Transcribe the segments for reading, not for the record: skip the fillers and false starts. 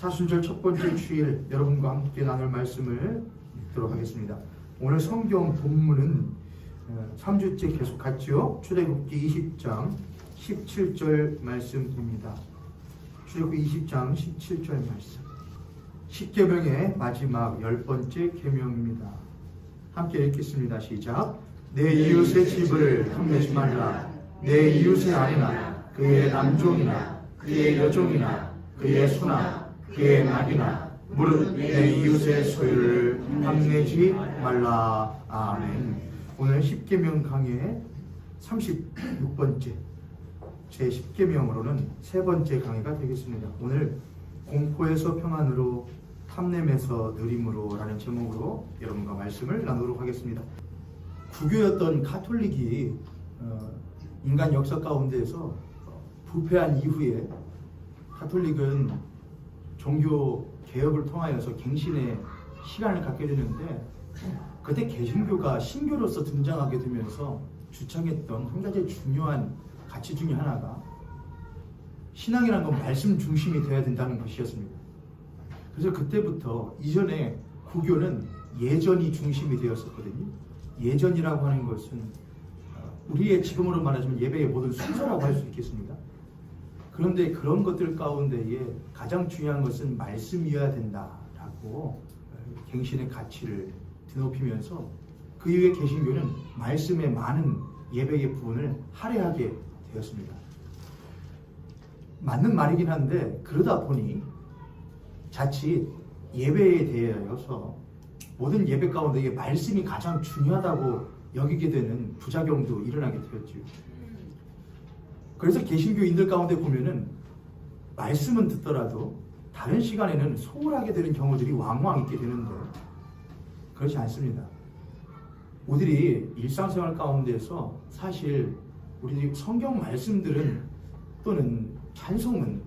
사순절 첫 번째 주일 여러분과 함께 나눌 말씀을 읽도록 하겠습니다. 오늘 성경 본문은 3주째 계속 갔죠. 출애굽기 20장 17절 말씀입니다. 출애굽기 20장 17절 말씀. 10계명의 마지막 10번째 계명입니다. 함께 읽겠습니다. 시작. 내 이웃의 집을 탐내지 말라. 내 이웃의 아내나 그의 남종이나 그의 여종이나 그의 소나 그의 낙이나 무릇 내 이웃의 소유를 탐내지 말라. 아멘. 오늘 10계명 강의 36번째 제 10계명으로는 세 번째 강의가 되겠습니다. 오늘 공포에서 평안으로, 탐냄에서 느림으로 라는 제목으로 여러분과 말씀을 나누도록 하겠습니다. 구교였던 가톨릭이 인간 역사 가운데에서 부패한 이후에 가톨릭은 종교 개혁을 통하여서 갱신의 시간을 갖게 되는데, 그때 개신교가 신교로서 등장하게 되면서 주창했던 한 가지 중요한 가치 중에 하나가 신앙이라는 건 말씀 중심이 되어야 된다는 것이었습니다. 그래서 그때부터 이전에 구교는 예전이 중심이 되었었거든요. 예전이라고 하는 것은 우리의 지금으로 말하자면 예배의 모든 순서라고 할 수 있겠습니다. 그런데 그런 것들 가운데에 가장 중요한 것은 말씀이어야 된다라고 갱신의 가치를 드높이면서 그 이후에 개신교는 말씀의 많은 예배의 부분을 할애하게 되었습니다. 맞는 말이긴 한데, 그러다 보니 자칫 예배에 대하여서 모든 예배 가운데 말씀이 가장 중요하다고 여기게 되는 부작용도 일어나게 되었죠. 그래서 개신교인들 가운데 보면은 말씀은 듣더라도 다른 시간에는 소홀하게 되는 경우들이 왕왕 있게 되는데, 그렇지 않습니다. 우리들이 일상생활 가운데서 사실 우리들이 성경 말씀들은, 또는 찬송은,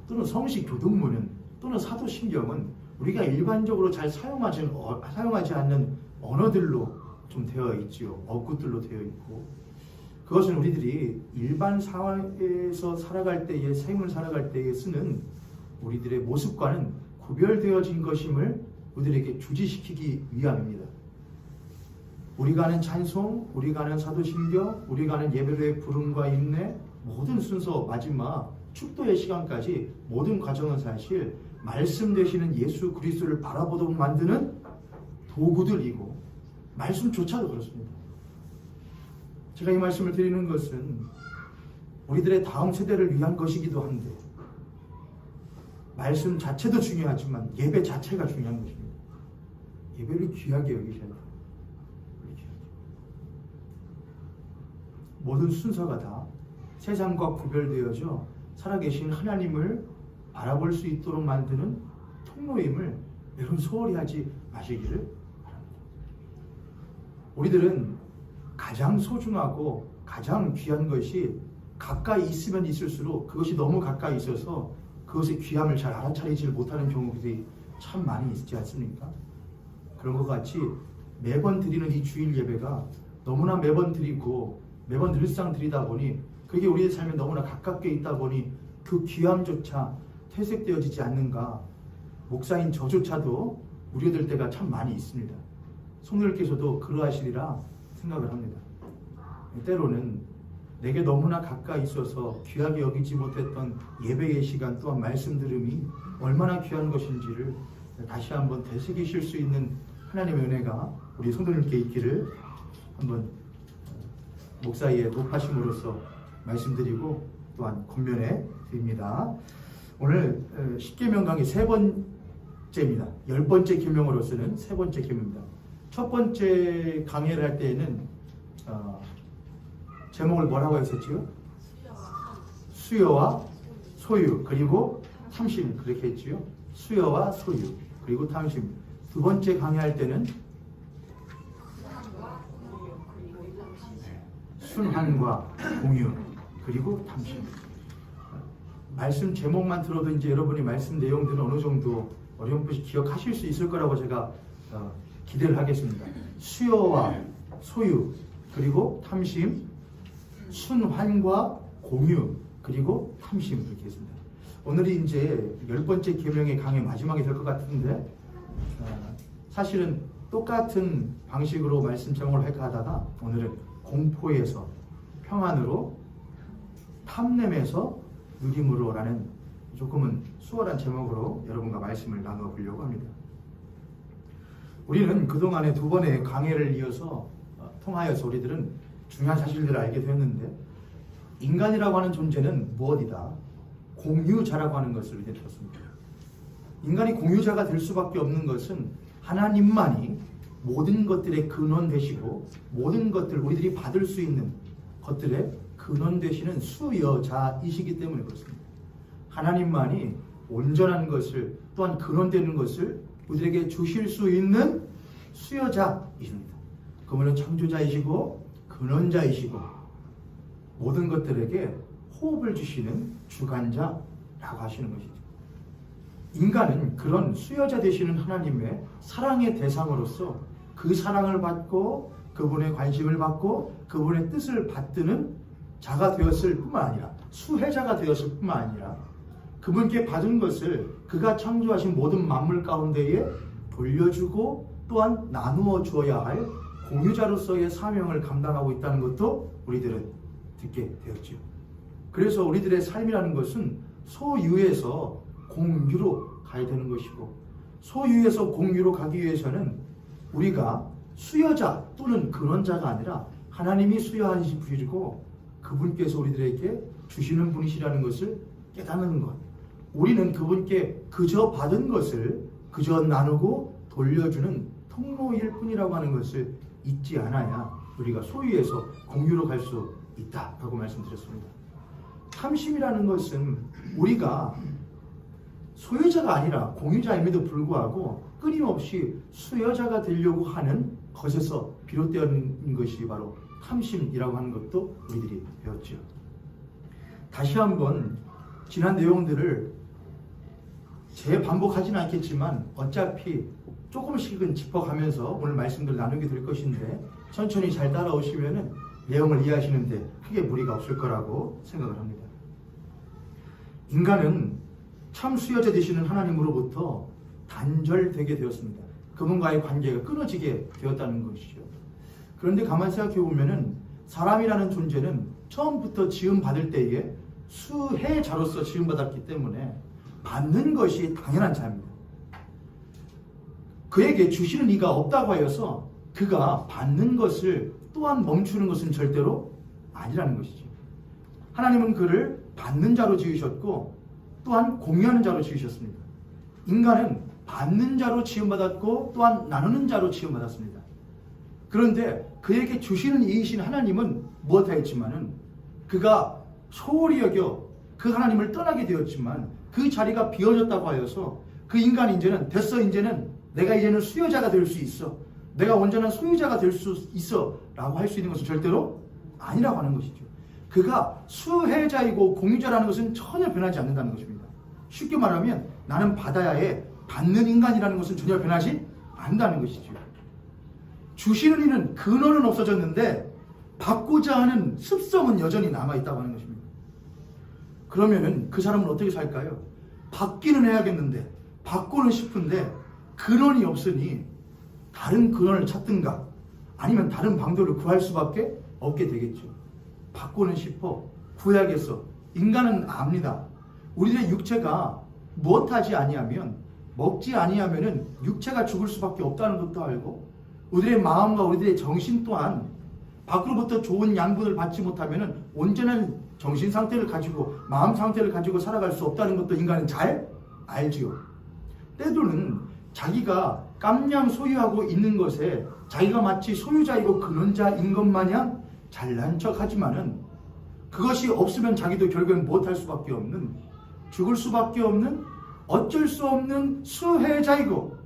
또는 성식 교동문은, 또는 사도신경은 우리가 일반적으로 잘 사용하지 않는 언어들로 좀 되어 있지요. 어구들로 되어 있고, 그것은 우리들이 일반 사회에서 살아갈 때에, 삶을 살아갈 때에 쓰는 우리들의 모습과는 구별되어진 것임을 우리들에게 주지시키기 위함입니다. 우리가 하는 찬송, 우리가 하는 사도신경, 우리가 하는 예배로의 부름과 인내, 모든 순서, 마지막 축도의 시간까지 모든 과정은 사실 말씀 되시는 예수 그리스도를 바라보도록 만드는 도구들이고, 말씀조차도 그렇습니다. 제가 이 말씀을 드리는 것은 우리들의 다음 세대를 위한 것이기도 한데, 말씀 자체도 중요하지만 예배 자체가 중요한 것입니다. 예배를 귀하게 여기셔야 돼요. 모든 순서가 다 세상과 구별되어져 살아계신 하나님을 바라볼 수 있도록 만드는 통로임을 여러분 소홀히 하지 마시기를 바랍니다. 우리들은 가장 소중하고 가장 귀한 것이 가까이 있으면 있을수록 그것이 너무 가까이 있어서 그것의 귀함을 잘 알아차리지 못하는 경우들이 참 많이 있지 않습니까? 그런 것 같이 매번 드리는 이 주일 예배가 너무나 매번 드리고 매번 늘상 드리다 보니, 그게 우리의 삶에 너무나 가깝게 있다 보니 그 귀함조차 퇴색되어지지 않는가, 목사인 저조차도 우려될 때가 참 많이 있습니다. 성도님께서도 그러하시리라 생각을 합니다. 때로는 내게 너무나 가까이 있어서 귀하게 여기지 못했던 예배의 시간, 또한 말씀 들음이 얼마나 귀한 것인지를 다시 한번 되새기실 수 있는 하나님의 은혜가 우리 성도님께 있기를 한번 목사의 높아심으로써 말씀드리고 또한 권면해 드립니다. 오늘 10계명 강의 세 번째입니다. 10번째 계명으로서는 세 번째 계명입니다. 첫 번째 강의를 할 때에는 제목을 뭐라고 했었지요? 수요와 소유, 그리고 탐심, 그렇게 했지요. 수요와 소유, 그리고 탐심. 두 번째 강의할 때는 순환과 공유, 그리고 탐심. 말씀 제목만 들어도 이제 여러분이 말씀 내용들은 어느 정도 어렴풋이 기억하실 수 있을 거라고 제가 기대를 하겠습니다. 수요와 소유, 그리고 탐심, 순환과 공유, 그리고 탐심, 이렇게 했습니다. 오늘이 이제 10번째 계명의 강의 마지막이 될 것 같은데 사실은 똑같은 방식으로 말씀 제목을 할까 하다가 오늘은 공포에서 평안으로, 탐냄에서 누림으로라는 조금은 수월한 제목으로 여러분과 말씀을 나누어 보려고 합니다. 우리는 그동안에 2번의 강해를 이어서 통하여서 우리들은 중요한 사실들을 알게 되었는데, 인간이라고 하는 존재는 무엇이다? 공유자라고 하는 것을 우리가 들었습니다. 인간이 공유자가 될 수밖에 없는 것은 하나님만이 모든 것들의 근원 되시고 모든 것들, 우리들이 받을 수 있는 것들의 근원 되시는 수여자이시기 때문에 그렇습니다. 하나님만이 온전한 것을, 또한 근원되는 것을 우리에게 주실 수 있는 수여자이십니다. 그분은 창조자이시고 근원자이시고 모든 것들에게 호흡을 주시는 주관자라고 하시는 것이죠. 인간은 그런 수여자 되시는 하나님의 사랑의 대상으로서 그 사랑을 받고 그분의 관심을 받고 그분의 뜻을 받드는 자가 되었을 뿐만 아니라, 수혜자가 되었을 뿐만 아니라 그분께 받은 것을 그가 창조하신 모든 만물 가운데에 돌려주고 또한 나누어 주어야 할 공유자로서의 사명을 감당하고 있다는 것도 우리들은 듣게 되었죠. 그래서 우리들의 삶이라는 것은 소유에서 공유로 가야 되는 것이고, 소유에서 공유로 가기 위해서는 우리가 수여자 또는 근원자가 아니라 하나님이 수여하신 분이고 그분께서 우리들에게 주시는 분이시라는 것을 깨닫는 것. 우리는 그분께 그저 받은 것을 그저 나누고 돌려주는 통로일 뿐이라고 하는 것을 잊지 않아야 우리가 소유에서 공유로 갈 수 있다라고 말씀드렸습니다. 탐심이라는 것은 우리가 소유자가 아니라 공유자임에도 불구하고 끊임없이 수여자가 되려고 하는 것에서 비롯되는 것이 바로 탐심이라고 하는 것도 우리들이 배웠죠. 다시 한번 지난 내용들을 재반복하지는 않겠지만 어차피 조금씩은 짚어가면서 오늘 말씀들 나누게 될 것인데, 천천히 잘 따라오시면은 내용을 이해하시는데 크게 무리가 없을 거라고 생각을 합니다. 인간은 참 수여자 되시는 하나님으로부터 단절되게 되었습니다. 그분과의 관계가 끊어지게 되었다는 것이죠. 그런데 가만히 생각해 보면은 사람이라는 존재는 처음부터 지음받을 때에 수혜자로서 지음받았기 때문에 받는 것이 당연한 자입니다. 그에게 주시는 이가 없다고 하여서 그가 받는 것을 또한 멈추는 것은 절대로 아니라는 것이죠. 하나님은 그를 받는 자로 지으셨고 또한 공유하는 자로 지으셨습니다. 인간은 받는 자로 지음받았고 또한 나누는 자로 지음받았습니다. 그런데 그에게 주시는 이이신 하나님은 무엇하였지만은 그가 소홀히 여겨 그 하나님을 떠나게 되었지만 그 자리가 비어졌다고 하여서 그 인간이 이제는 됐어, 이제는 내가 이제는 수여자가 될 수 있어, 내가 온전한 소유자가 될 수 있어 라고 할 수 있는 것은 절대로 아니라고 하는 것이죠. 그가 수혜자이고 공유자라는 것은 전혀 변하지 않는다는 것입니다. 쉽게 말하면 나는 받아야 해, 받는 인간이라는 것은 전혀 변하지 않는다는 것이죠. 주시는 이는 근원은 없어졌는데 받고자 하는 습성은 여전히 남아있다고 하는 것입니다. 그러면은 그 사람은 어떻게 살까요? 받기는 해야겠는데, 받고는 싶은데 근원이 없으니 다른 근원을 찾든가 아니면 다른 방도를 구할 수밖에 없게 되겠죠. 받고는 싶어, 구해야겠어. 인간은 압니다. 우리의 육체가 무엇하지 아니하면, 먹지 아니하면은 육체가 죽을 수밖에 없다는 것도 알고, 우리의 마음과 우리들의 정신 또한 밖으로부터 좋은 양분을 받지 못하면은 온전한 정신 상태를 가지고 마음 상태를 가지고 살아갈 수 없다는 것도 인간은 잘 알지요. 때로는 자기가 깜냥 소유하고 있는 것에 자기가 마치 소유자이고 근원자인 것 마냥 잘난 척하지만은 그것이 없으면 자기도 결국엔 못할 수밖에 없는, 죽을 수밖에 없는, 어쩔 수 없는 수혜자이고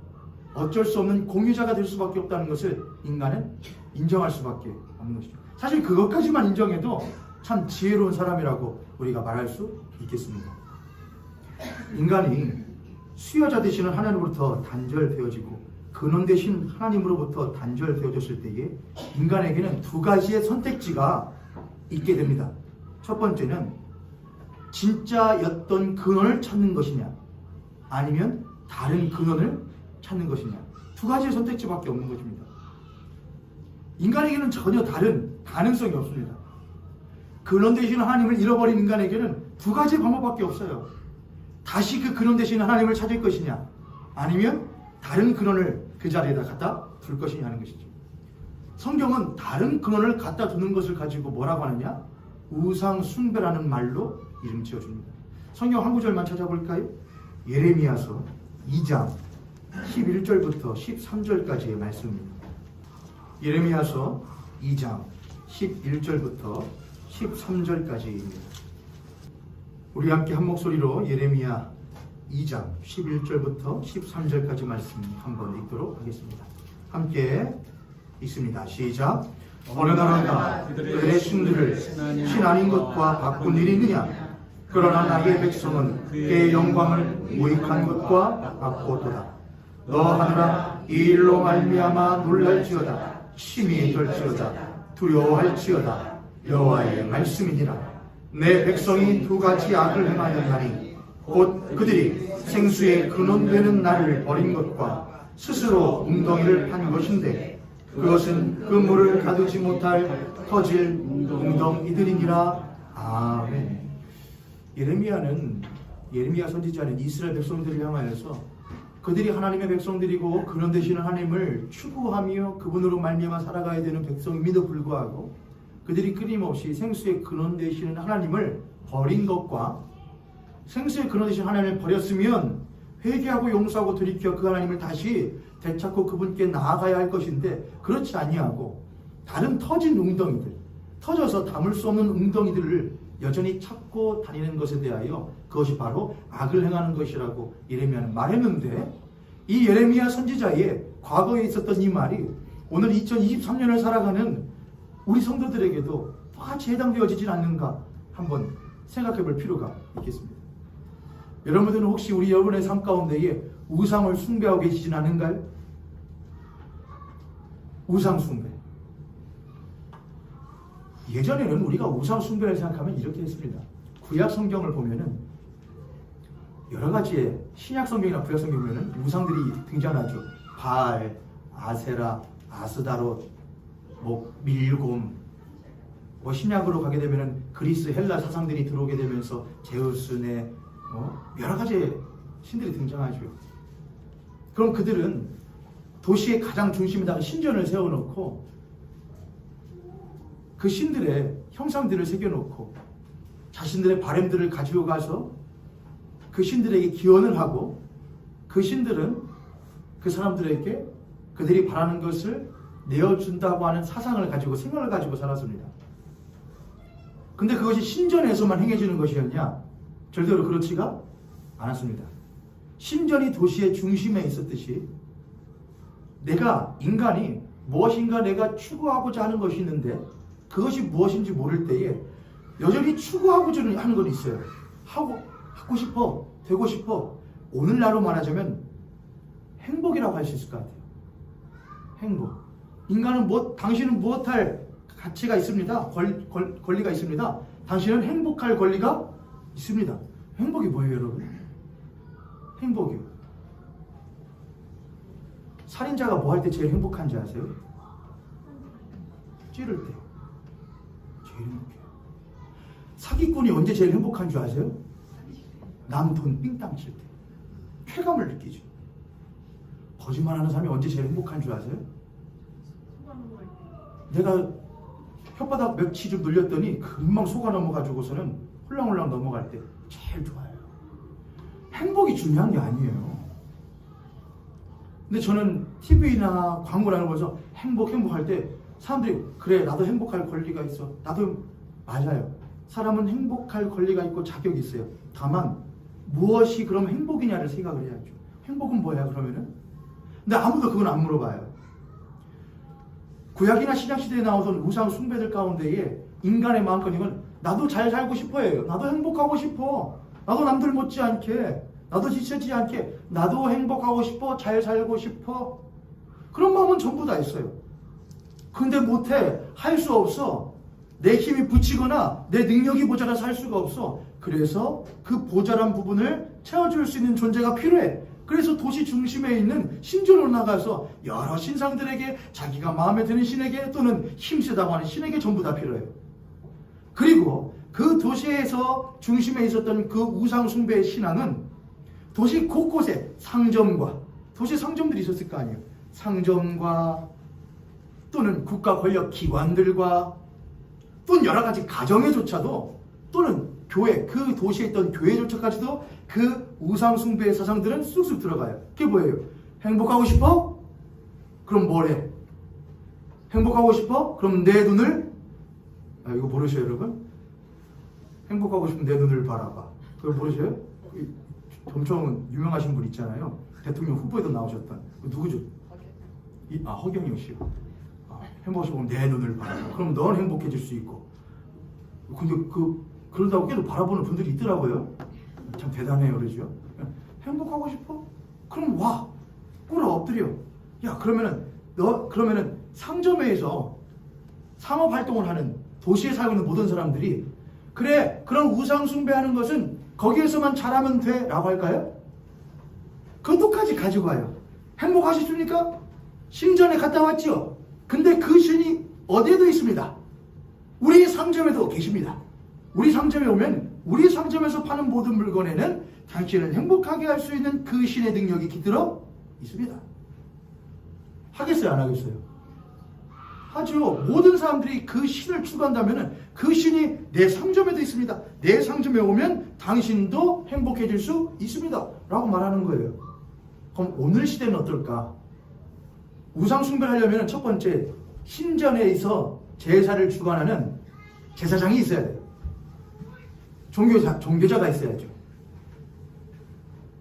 어쩔 수 없는 공유자가 될 수밖에 없다는 것을 인간은 인정할 수밖에 없는 것이죠. 사실 그것까지만 인정해도 참 지혜로운 사람이라고 우리가 말할 수 있겠습니다. 인간이 수여자 되시는 하나님으로부터 단절되어지고 근원 되신 하나님으로부터 단절되어졌을 때에 인간에게는 두 가지의 선택지가 있게 됩니다. 첫 번째는 진짜였던 근원을 찾는 것이냐, 아니면 다른 근원을 찾는 것이냐, 두 가지의 선택지밖에 없는 것입니다. 인간에게는 전혀 다른 가능성이 없습니다. 근원 되시는 하나님을 잃어버린 인간에게는 두 가지 방법밖에 없어요. 다시 그 근원 되시는 하나님을 찾을 것이냐, 아니면 다른 근원을 그 자리에다 갖다 둘 것이냐 하는 것이죠. 성경은 다른 근원을 갖다 두는 것을 가지고 뭐라고 하느냐? 우상 숭배라는 말로 이름 지어줍니다. 성경 한 구절만 찾아볼까요? 예레미야서 2장 11절부터 13절까지의 말씀입니다. 예레미야서 2장 11절부터 13절까지입니다. 우리 함께 한 목소리로 예레미야 2장 11절부터 13절까지 말씀 한번 읽도록 하겠습니다. 함께 읽습니다. 시작. 어느 나라가 그들의 신들을 신 아닌 것과 바꾼 일이 있느냐? 그러나 나의 백성은 그의 영광을 무익한 것과 바꾸었도다. 너 하늘아, 이 일로 말미암아 놀랄지어다. 심히 떨지어다. 두려워할지어다. 여호와의 말씀이니라. 내 백성이 두 가지 악을 행하였나니 곧 그들이 생수의 근원되는 나를 버린 것과 스스로 웅덩이를 판 것인데 그것은 그 물을 가두지 못할 터질 웅덩이들이니라. 아멘. 예레미야 선지자는 이스라엘 백성들을 향하여서 그들이 하나님의 백성들이고 근원 되시는 하나님을 추구하며 그분으로 말미암아 살아가야 되는 백성임에도 불구하고 그들이 끊임없이 생수의 근원 되시는 하나님을 버린 것과 생수의 근원 되시는 하나님을 버렸으면 회개하고 용서하고 돌이켜 그 하나님을 다시 되찾고 그분께 나아가야 할 것인데 그렇지 아니하고 다른 터진 웅덩이들, 터져서 담을 수 없는 웅덩이들을 여전히 찾고 다니는 것에 대하여 그것이 바로 악을 행하는 것이라고 예레미야는 말했는데, 이 예레미야 선지자의 과거에 있었던 이 말이 오늘 2023년을 살아가는 우리 성도들에게도 똑같이 해당되어지진 않는가 한번 생각해 볼 필요가 있겠습니다. 여러분들은 혹시 여러분의 삶 가운데에 우상을 숭배하고 계시진 않은가요? 우상 숭배. 예전에는 우리가 우상 숭배를 생각하면 이렇게 했습니다. 구약 성경을 보면은 여러 가지의 신약 성경이나 구약 성경 보면은 우상들이 등장하죠. 바알, 아세라, 아스다롯, 밀곰. 신약으로 가게 되면은 그리스, 헬라 사상들이 들어오게 되면서 제우스네 여러 가지의 신들이 등장하죠. 그럼 그들은 도시의 가장 중심에다가 신전을 세워놓고 그 신들의 형상들을 새겨놓고 자신들의 바램들을 가지고 가서 그 신들에게 기원을 하고 그 신들은 그 사람들에게 그들이 바라는 것을 내어준다고 하는 사상을 가지고 생각을 가지고 살았습니다. 근데 그것이 신전에서만 행해지는 것이었냐? 절대로 그렇지가 않았습니다. 신전이 도시의 중심에 있었듯이 인간이 무엇인가 내가 추구하고자 하는 것이 있는데 그것이 무엇인지 모를 때에 여전히 추구하고자 하는 것이 있어요. 하고 싶어, 되고 싶어. 오늘날로 말하자면 행복이라고 할 수 있을 것 같아요. 행복. 인간은 당신은 무엇할 가치가 있습니다. 권리가 있습니다. 당신은 행복할 권리가 있습니다. 행복이 뭐예요, 여러분? 행복이요. 살인자가 뭐 할 때 제일 행복한지 아세요? 찌를 때. 제일 행복해요. 사기꾼이 언제 제일 행복한 줄 아세요? 남 돈 삥땅 칠 때. 쾌감을 느끼죠. 거짓말하는 사람이 언제 제일 행복한 줄 아세요? 내가 혓바닥 며칠 좀 눌렸더니 금방 속아 넘어가지고서는 홀랑홀랑 넘어갈 때 제일 좋아요. 행복이 중요한 게 아니에요. 근데 저는 TV나 광고라는 거에서 행복할 때 사람들이 그래 나도 행복할 권리가 있어. 나도 맞아요. 사람은 행복할 권리가 있고 자격이 있어요. 다만 무엇이 그럼 행복이냐를 생각을 해야죠. 행복은 뭐야 그러면은? 근데 아무도 그건 안 물어봐요. 구약이나 신약시대에 나오던 우상 숭배들 가운데에 인간의 마음가짐은 나도 잘 살고 싶어요. 나도 행복하고 싶어. 나도 남들 못지않게, 나도 지치지 않게, 나도 행복하고 싶어. 잘 살고 싶어. 그런 마음은 전부 다 있어요. 근데 못해. 할 수 없어. 내 힘이 붙이거나 내 능력이 모자라서 할 수가 없어. 그래서 그 모자란 부분을 채워줄 수 있는 존재가 필요해. 그래서 도시 중심에 있는 신전으로 나가서 여러 신상들에게, 자기가 마음에 드는 신에게, 또는 힘세다고 하는 신에게 전부 다 필요해요. 그리고 그 도시에서 중심에 있었던 그 우상 숭배의 신앙은 도시 곳곳에 상점과, 도시 상점들이 있었을 거 아니에요. 상점과 또는 국가 권력 기관들과 또는 여러 가지 가정에조차도, 또는 교회, 그 도시에 있던 교회조차까지도 그 우상 숭배의 사상들은 쑥쑥 들어가요. 그게 뭐예요? 행복하고 싶어? 그럼 뭐래? 행복하고 싶어? 그럼 내 눈을, 이거 모르셔요 여러분? 행복하고 싶으면 내 눈을 바라봐. 그거 모르셔요? 엄청 유명하신 분 있잖아요. 대통령 후보에도 나오셨던. 누구죠? 허경영 씨요. 행복하고 싶으면 내 눈을 바라봐. 그럼 넌 행복해질 수 있고. 근데 그런다고 계속 바라보는 분들이 있더라고요. 참 대단해요, 그러죠? 행복하고 싶어? 그럼 와. 꿇어 엎드려. 야, 그러면은 상점에서 상업 활동을 하는, 도시에 살고 있는 모든 사람들이, 그래, 그런 우상 숭배하는 것은 거기에서만 잘하면 돼 라고 할까요? 그것도까지 가지고 와요. 행복하셨습니까? 신전에 갔다 왔죠? 근데 그 신이 어디에도 있습니다. 우리 상점에도 계십니다. 우리 상점에 오면 우리 상점에서 파는 모든 물건에는 당신을 행복하게 할 수 있는 그 신의 능력이 깃들어 있습니다. 하겠어요? 안 하겠어요? 하죠. 모든 사람들이 그 신을 추구한다면 그 신이 내 상점에도 있습니다. 내 상점에 오면 당신도 행복해질 수 있습니다 라고 말하는 거예요. 그럼 오늘 시대는 어떨까? 우상 숭배를 하려면 첫 번째, 신전에서 제사를 주관하는 제사장이 있어야 돼요. 종교자가 있어야죠.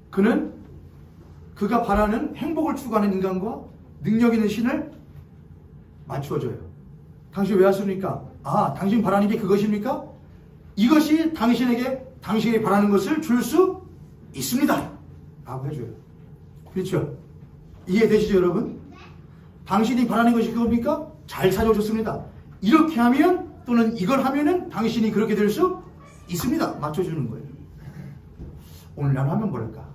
그는 그가 바라는 행복을 추구하는 인간과 능력 있는 신을 맞추어줘요. 당신 왜 왔습니까? 당신 바라는 게 그것입니까? 이것이 당신에게 당신이 바라는 것을 줄 수 있습니다 라고 해줘요. 그렇죠? 이해되시죠 여러분? 당신이 바라는 것이 그겁니까? 잘 찾아오셨습니다. 이렇게 하면, 또는 이걸 하면은 당신이 그렇게 될 수 있습니다. 맞춰주는 거예요. 오늘 난 하면 뭐랄까?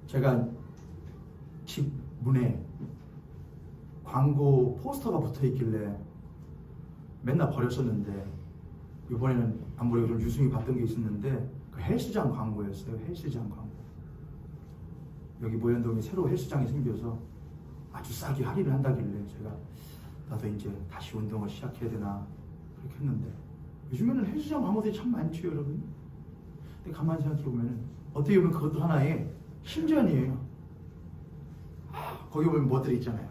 제가 집 문에 광고 포스터가 붙어 있길래 맨날 버렸었는데, 이번에는 안 버리고 좀 유심히 봤던 게 있었는데, 그 헬스장 광고였어요. 헬스장 광고. 여기 모현동에 새로 헬스장이 생겨서 아주 싸게 할인을 한다길래 제가 나도 이제 다시 운동을 시작해야 되나 그렇게 했는데, 요즘에는 헬스장 광고들이 참 많죠 여러분. 근데 가만히 생각해보면 어떻게 보면 그것도 하나의 신전이에요. 거기 보면 뭐들이 있잖아요.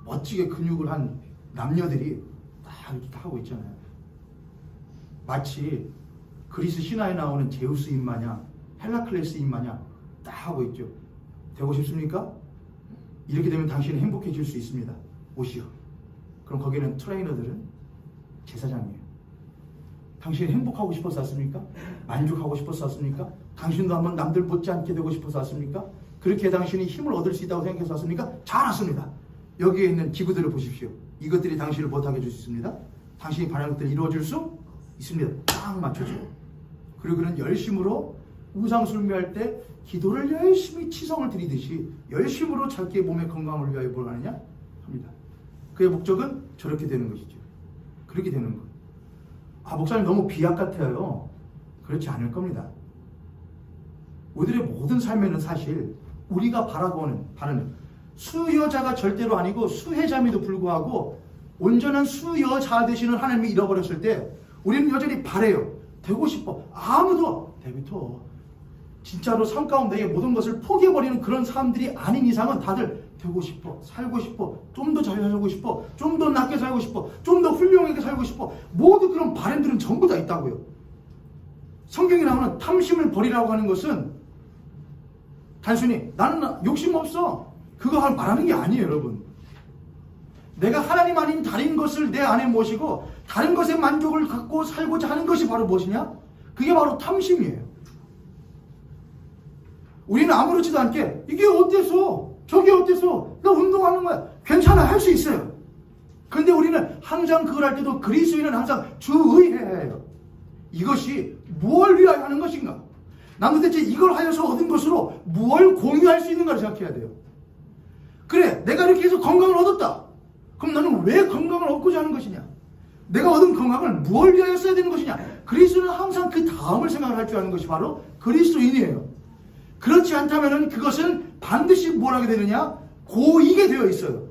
멋지게 근육을 한 남녀들이 딱 이렇게 다 하고 있잖아요. 마치 그리스 신화에 나오는 제우스인 마냥, 헬라클레스인 마냥 딱 하고 있죠. 되고 싶습니까? 이렇게 되면 당신은 행복해질 수 있습니다. 오시오. 그럼 거기는 트레이너들은 제사장이에요. 당신이 행복하고 싶어서 왔습니까? 만족하고 싶어서 왔습니까? 당신도 한번 남들 못지않게 되고 싶어서 왔습니까? 그렇게 당신이 힘을 얻을 수 있다고 생각해서 왔습니까? 잘 왔습니다. 여기에 있는 기구들을 보십시오. 이것들이 당신을 못하게 해줄 수 있습니다. 당신이 바라는 것들을 이루어줄 수 있습니다. 딱 맞춰줘요. 그리고 그는 열심으로 우상 숭배할 때 기도를 열심히 치성을 드리듯이 열심으로 자기의 몸의 건강을 위하여 뭘 하느냐 합니다. 그의 목적은 저렇게 되는 것이죠. 그렇게 되는 것. 목사님 너무 비약 같아요. 그렇지 않을 겁니다. 우리들의 모든 삶에는 사실 우리가 바라는 수여자가 절대로 아니고 수혜자임에도 불구하고 온전한 수여자 되시는 하나님이 잃어버렸을 때 우리는 여전히 바래요. 되고 싶어. 아무도 데뷔터 진짜로 삶 가운데의 모든 것을 포기해버리는 그런 사람들이 아닌 이상은 다들 되고 싶어, 살고 싶어, 좀 더 잘 살고 싶어, 좀 더 낫게 살고 싶어, 좀 더 훌륭하게 살고 싶어. 모두 그런 바램들은 전부 다 있다고요. 성경에 나오는 탐심을 버리라고 하는 것은 단순히 나는 욕심 없어 그거 말하는 게 아니에요 여러분. 내가 하나님 아닌 다른 것을 내 안에 모시고 다른 것에 만족을 갖고 살고자 하는 것이 바로 무엇이냐? 그게 바로 탐심이에요. 우리는 아무렇지도 않게 이게 어때서? 저게 어때서? 나 운동하는 거야. 괜찮아, 할 수 있어요. 근데 우리는 항상 그걸 할 때도 그리스도인은 항상 주의해야 해요. 이것이 무엇을 위하여 하는 것인가? 난 도대체 이걸 하여서 얻은 것으로 무엇을 공유할 수 있는가를 생각해야 돼요. 그래, 내가 이렇게 해서 건강을 얻었다. 그럼 나는 왜 건강을 얻고자 하는 것이냐? 내가 얻은 건강을 무엇을 위하여 써야 되는 것이냐? 그리스도는 항상 그 다음을 생각을 할 줄 아는 것이 바로 그리스도인이에요. 그렇지 않다면 그것은 반드시 뭘 하게 되느냐? 고익에 되어 있어요.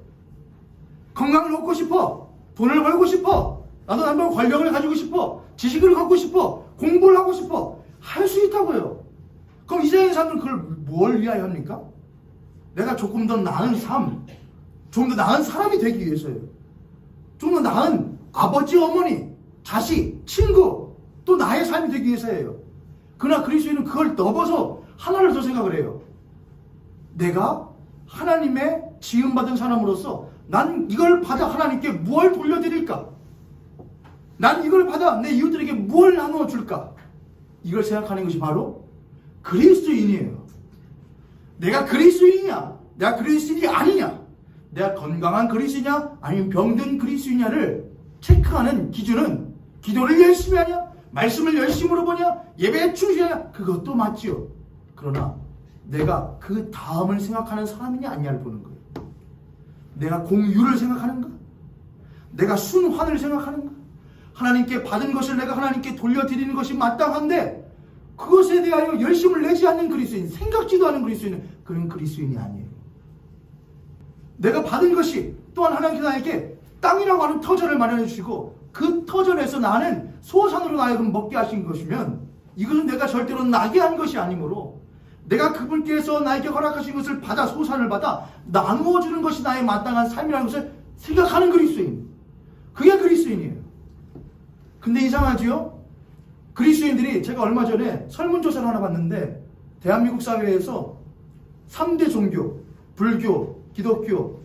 건강을 얻고 싶어. 돈을 벌고 싶어. 나도 남편 권력을 가지고 싶어. 지식을 갖고 싶어. 공부를 하고 싶어. 할 수 있다고요. 그럼 이 세상의 사람들은 그걸 뭘 위하여 합니까? 내가 조금 더 나은 삶, 좀 더 나은 사람이 되기 위해서요. 좀 더 나은 아버지, 어머니, 자식, 친구, 또 나의 삶이 되기 위해서예요. 그러나 그리스도인은 그걸 넘어서 하나를 더 생각을 해요. 내가 하나님의 지음받은 사람으로서 난 이걸 받아 하나님께 무엇을 돌려드릴까? 난 이걸 받아 내 이웃들에게 무엇을 나누어 줄까? 이걸 생각하는 것이 바로 그리스도인이에요. 내가 그리스도인이냐? 내가 그리스도인이 아니냐? 내가 건강한 그리스도이냐? 아니면 병든 그리스도이냐를 체크하는 기준은 기도를 열심히 하냐? 말씀을 열심으로 보냐? 예배에 충실하냐? 그것도 맞지요. 그러나 내가 그 다음을 생각하는 사람이냐 아니냐를 보는 거예요. 내가 공유를 생각하는가? 내가 순환을 생각하는가? 하나님께 받은 것을 내가 하나님께 돌려드리는 것이 마땅한데 그것에 대하여 열심을 내지 않는 그리스도인, 생각지도 않은 그리스도인은 그런 그리스도인이 아니에요. 내가 받은 것이 또한 하나님께서 나에게 땅이라고 하는 터전을 마련해 주시고 그 터전에서 나는 소산으로 나여금 먹게 하신 것이면 이것은 내가 절대로 나게 한 것이 아니므로 내가 그분께서 나에게 허락하신 것을 받아 소산을 받아 나누어 주는 것이 나의 마땅한 삶이라는 것을 생각하는 그리스도인. 그게 그리스도인이에요. 근데 이상하지요? 그리스도인들이 제가 얼마 전에 설문조사를 하나 봤는데 대한민국 사회에서 3대 종교, 불교, 기독교,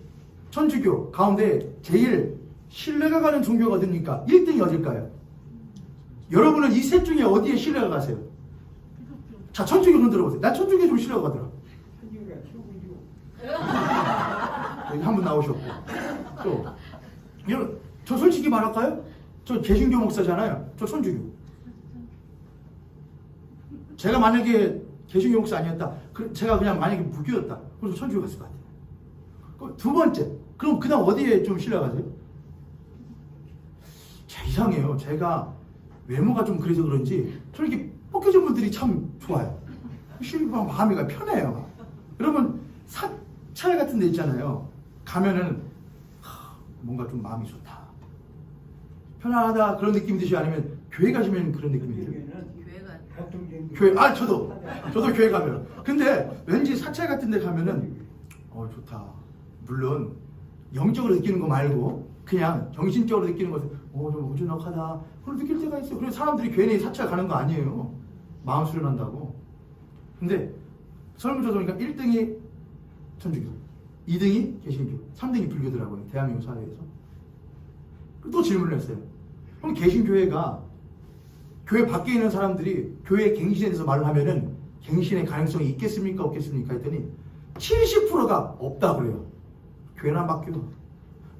천주교 가운데 제일 신뢰가 가는 종교가 어딥니까? 1등이 어딜까요? 여러분은 이 셋 중에 어디에 신뢰가 가세요? 자, 천주교 좀 들어보세요. 난 천주교에 좀 신뢰가 가더라. 여기 한 분 나오셨고. 또, 여러분, 저 솔직히 말할까요? 저 개신교 목사잖아요. 저 천주교. 제가 만약에 개신교 목사 아니었다. 제가 그냥 만약에 무교였다. 그럼 천주교 갔을 것 같아요. 두 번째. 그럼 그 다음 어디에 좀 신뢰가 가세요? 자, 이상해요. 제가 외모가 좀 그래서 그런지 저는 이렇게 벗겨진 분들이 참 좋아요. 실망 마음이 편해요. 여러분 사찰 같은 데 있잖아요. 가면은 뭔가 좀 마음이 좋다. 편안하다 그런 느낌이 드시죠? 아니면 교회 가시면 그런 느낌이 드세요? 교회, 저도 교회 가면. 근데 왠지 사찰 같은 데 가면은 좋다. 물론 영적으로 느끼는 거 말고 그냥 정신적으로 느끼는 것은 좀 우주넉하다 그런 느낄 때가 있어요. 그래서 사람들이 괜히 사찰 가는 거 아니에요. 마음 수련한다고. 근데 설문조사 보니까 1등이 천주교, 2등이 개신교, 3등이 불교더라고요. 대한민국 사회에서. 또 질문을 했어요. 그럼 개신교회가 교회 밖에 있는 사람들이 교회 갱신에 대해서 말을 하면은 갱신의 가능성이 있겠습니까? 없겠습니까? 했더니 70%가 없다 그래요. 교회는 안 바뀌어.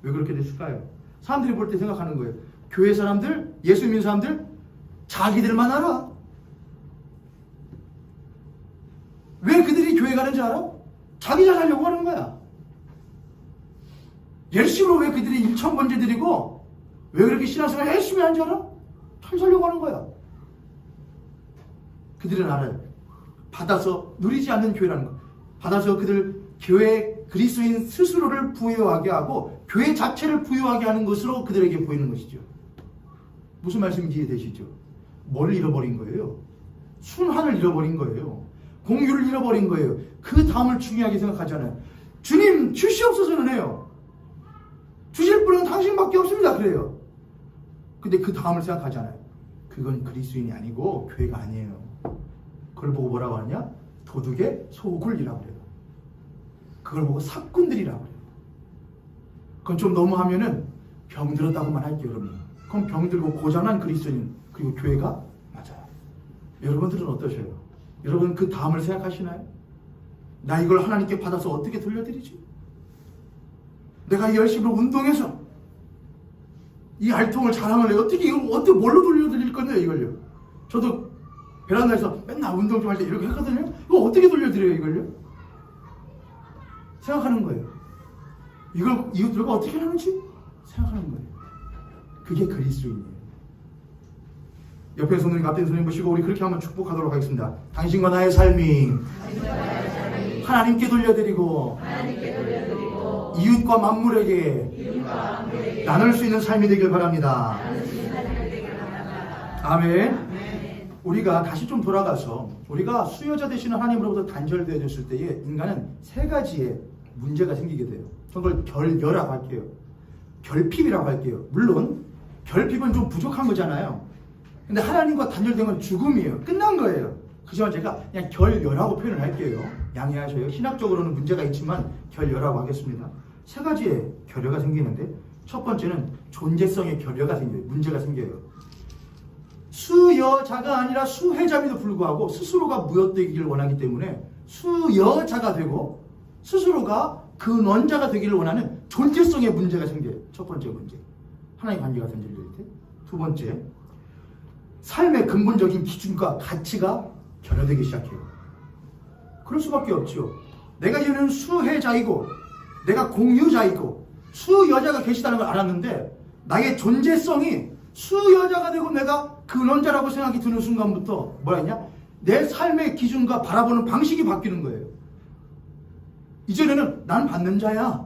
왜 그렇게 됐을까요? 사람들이 볼 때 생각하는 거예요. 교회 사람들, 예수 믿는 사람들 자기들만 알아. 왜 그들이 교회 가는지 알아? 자기 잘 살려고 하는 거야. 열심으로 왜 그들이 1,000번째 드리고 왜 그렇게 신앙생활 열심히 하는지 알아? 잘 살려고 하는 거야. 그들은 알아요. 받아서 누리지 않는 교회라는 거. 받아서 그들 교회 그리스도인 스스로를 부유하게 하고 교회 자체를 부유하게 하는 것으로 그들에게 보이는 것이죠. 무슨 말씀인지 이해되시죠? 뭘 잃어버린 거예요? 순환을 잃어버린 거예요. 공유를 잃어버린 거예요. 그 다음을 중요하게 생각하잖아요. 주님 주시옵소서는 해요. 주실 분은 당신밖에 없습니다. 그래요. 근데 그 다음을 생각하잖아요. 그건 그리스도인이 아니고 교회가 아니에요. 그걸 보고 뭐라고 하냐? 도둑의 소굴이라고 그래요. 그걸 보고 사꾼들이라고 그래요. 그건 좀 너무하면은 병들었다고만 할게요. 여러분. 그럼 병들고 고장난 그리스도인 그리고 교회가 맞아요. 여러분들은 어떠셔요? 여러분 그 다음을 생각하시나요? 나 이걸 하나님께 받아서 어떻게 돌려드리지? 내가 열심히 운동해서 이 알통을 자랑을 해요. 어떻게 뭘로 돌려드릴 건데요, 이걸요? 저도 베란다에서 맨날 운동 좀 할 때 이렇게 했거든요. 이거 어떻게 돌려드려요, 이걸요? 생각하는 거예요. 이것들과 어떻게 하는지 생각하는 거예요. 그게 그리스도인이에요. 옆에 손님, 앞에 손님 보시고 우리 그렇게 한번 축복하도록 하겠습니다. 당신과 나의 삶이 하나님께 돌려드리고 이웃과 만물에게 나눌 수 있는 삶이 되길 바랍니다. 아멘. 우리가 다시 좀 돌아가서 우리가 수요자 되시는 하나님으로부터 단절되어졌을 때에 인간은 세 가지의 문제가 생기게 돼요. 저걸 결여라고 할게요. 결핍이라고 할게요. 물론 결핍은 좀 부족한 거잖아요. 근데 하나님과 단절된 건 죽음이에요. 끝난 거예요. 그지만 제가 그냥 결여라고 표현을 할게요. 양해하셔요. 신학적으로는 문제가 있지만 결여라고 하겠습니다. 세 가지의 결여가 생기는데 첫 번째는 존재성의 결여가 생겨요. 문제가 생겨요. 수여자가 아니라 수혜자임에도 불구하고 스스로가 무엇되기를 원하기 때문에 수여자가 되고 스스로가 근원자가 되기를 원하는 존재성의 문제가 생겨요. 첫 번째 문제. 하나님 관계가 단절될 때. 두 번째, 삶의 근본적인 기준과 가치가 결여되기 시작해요. 그럴 수밖에 없죠. 내가 얘는 수혜자이고 내가 공유자이고 수여자가 계시다는 걸 알았는데 나의 존재성이 수여자가 되고 내가 근원자라고 생각이 드는 순간부터 뭐라 했냐? 내 삶의 기준과 바라보는 방식이 바뀌는 거예요. 이전에는 난 받는 자야.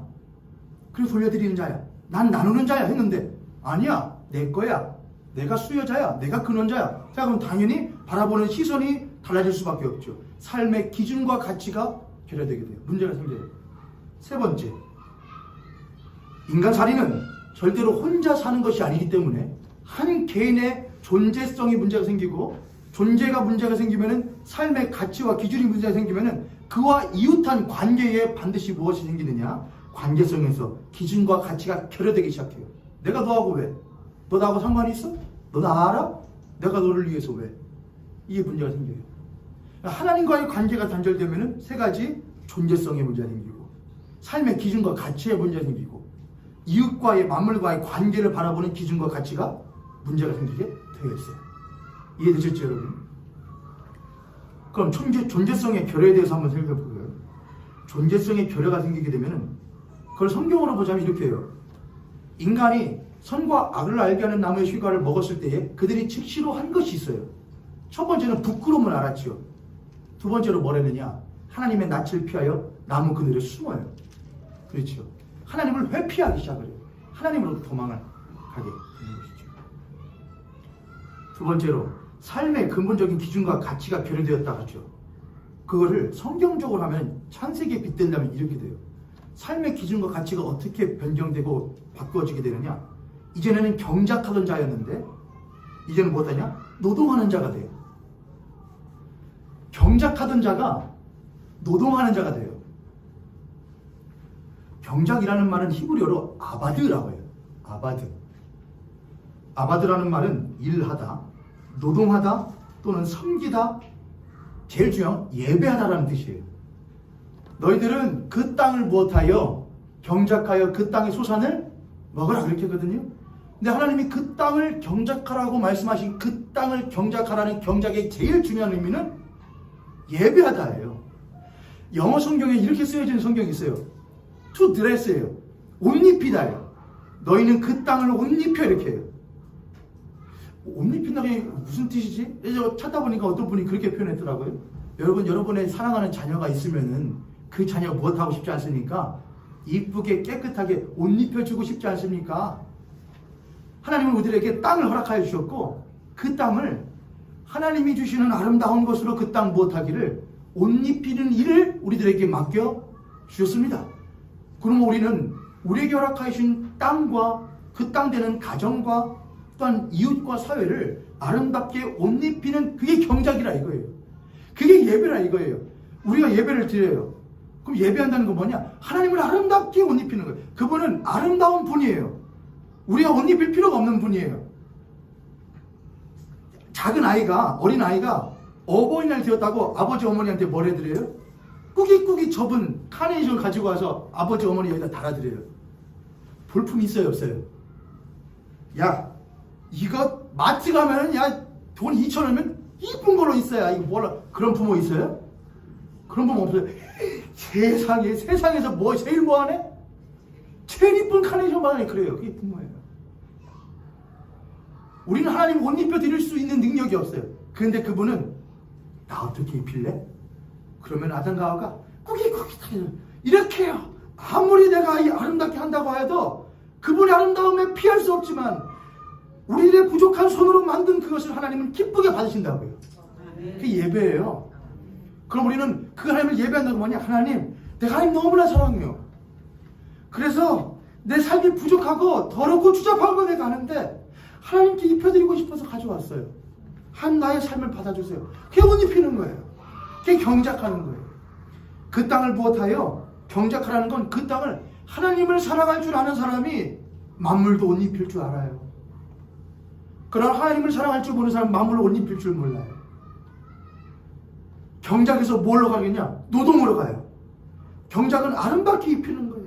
그리고 돌려드리는 자야. 난 나누는 자야 했는데 아니야. 내 거야. 내가 수여자야. 내가 근원자야. 자, 그럼 당연히 바라보는 시선이 달라질 수밖에 없죠. 삶의 기준과 가치가 결여되게 돼요. 문제가 생겨요. 세 번째, 인간살이는 절대로 혼자 사는 것이 아니기 때문에 한 개인의 존재성이 문제가 생기고 존재가 문제가 생기면은 삶의 가치와 기준이 문제가 생기면은 그와 이웃한 관계에 반드시 무엇이 생기느냐? 관계성에서 기준과 가치가 결여되기 시작해요. 내가 너하고 왜? 너 나하고 상관이 있어? 너 나 알아? 내가 너를 위해서 왜? 이게 문제가 생겨요. 하나님과의 관계가 단절되면은 세 가지 존재성의 문제가 생기고 삶의 기준과 가치의 문제가 생기고 이웃과의 만물과의 관계를 바라보는 기준과 가치가 문제가 생기게 되어 있어요. 이해되셨죠, 여러분? 그럼 존재성의 결여에 대해서 한번 생각해 볼까요? 존재성의 결여가 생기게 되면은 그걸 성경으로 보자면 이렇게 해요. 인간이 선과 악을 알게 하는 나무의 실과를 먹었을 때에 그들이 즉시로 한 것이 있어요. 첫 번째는 부끄러움을 알았죠. 두 번째로 뭘 했느냐? 하나님의 낯을 피하여 나무 그늘에 숨어요. 그렇죠. 하나님을 회피하기 시작을 해요. 하나님으로 도망을 가게 되는 것이죠. 두 번째로 삶의 근본적인 기준과 가치가 결여되었다 하죠. 그거를 성경적으로 하면 창세기에 빗댄다면 이렇게 돼요. 삶의 기준과 가치가 어떻게 변경되고 바꾸어지게 되느냐? 이전에는 경작하던 자였는데 이제는 뭐하냐? 노동하는 자가 돼요. 경작하던 자가 노동하는 자가 돼요. 경작이라는 말은 히브리어로 아바드라고 해요. 아바드. 아바드라는 말은 일하다, 노동하다 또는 섬기다, 제일 중요한 예배하다라는 뜻이에요. 너희들은 그 땅을 무엇하여 경작하여 그 땅의 소산을 먹으라 그렇게 했거든요. 근데 하나님이 그 땅을 경작하라고 말씀하신 그 땅을 경작하라는 경작의 제일 중요한 의미는 예배하다예요. 영어 성경에 이렇게 쓰여진 성경이 있어요. to dress예요. 옷 입히다예요. 너희는 그 땅을 옷 입혀 이렇게 해요. 옷 입힌다는 게 무슨 뜻이지? 찾다 보니까 어떤 분이 그렇게 표현했더라고요. 여러분, 여러분의 사랑하는 자녀가 있으면은 그 자녀가 무엇하고 싶지 않습니까? 이쁘게 깨끗하게 옷 입혀주고 싶지 않습니까? 하나님은 우리들에게 땅을 허락하여 주셨고 그 땅을 하나님이 주시는 아름다운 것으로 그 땅 무엇하기를 옷 입히는 일을 우리들에게 맡겨 주셨습니다. 그러면 우리는 우리에게 허락하여 주신 땅과 그 땅 되는 가정과 또한 이웃과 사회를 아름답게 옷 입히는 그게 경작이라 이거예요. 그게 예배라 이거예요. 우리가 예배를 드려요. 그럼 예배한다는 건 뭐냐? 하나님을 아름답게 옷 입히는 거예요. 그분은 아름다운 분이에요. 우리가 옷 입힐 필요가 없는 분이에요. 작은 아이가, 어린 아이가 어버이날 되었다고 아버지 어머니한테 뭘 해드려요? 꾸깃꾸깃 접은 카네이션을 가지고 와서 아버지 어머니 여기다 달아드려요. 볼품이 있어요, 없어요? 야, 이거 마트 가면은 야, 돈 2,000원이면 이쁜 걸로 있어야 이거 뭐라 그런 부모 있어요? 그런 부모 없어요. 세상에서 뭐 제일 뭐하네? 제일 이쁜 카네이션만 하네. 그래요. 그게 부모예요. 우리는 하나님 옷 입혀 드릴 수 있는 능력이 없어요. 그런데 그분은 나 어떻게 입힐래? 그러면 아담과 하와가 꾸깃꾸깃 이렇게 해요. 아무리 내가 아름답게 한다고 해도 그분의 아름다움에 피할 수 없지만 우리들의 부족한 손으로 만든 그것을 하나님은 기쁘게 받으신다고요. 그게 예배예요. 그럼 우리는 그 하나님을 예배한다고 뭐냐? 하나님, 내가 하나님 너무나 사랑해요. 그래서 내 삶이 부족하고 더럽고 추잡한 거 내가 아는데 하나님께 입혀드리고 싶어서 가져왔어요. 한 나의 삶을 받아주세요. 그게 옷 입히는 거예요. 그게 경작하는 거예요. 그 땅을 무엇하여? 경작하라는 건 그 땅을 하나님을 사랑할 줄 아는 사람이 만물도 옷 입힐 줄 알아요. 그러나 하나님을 사랑할 줄 모르는 사람은 만물로 옷 입힐 줄 몰라요. 경작에서 뭘로 가겠냐? 노동으로 가요. 경작은 아름답게 입히는 거예요.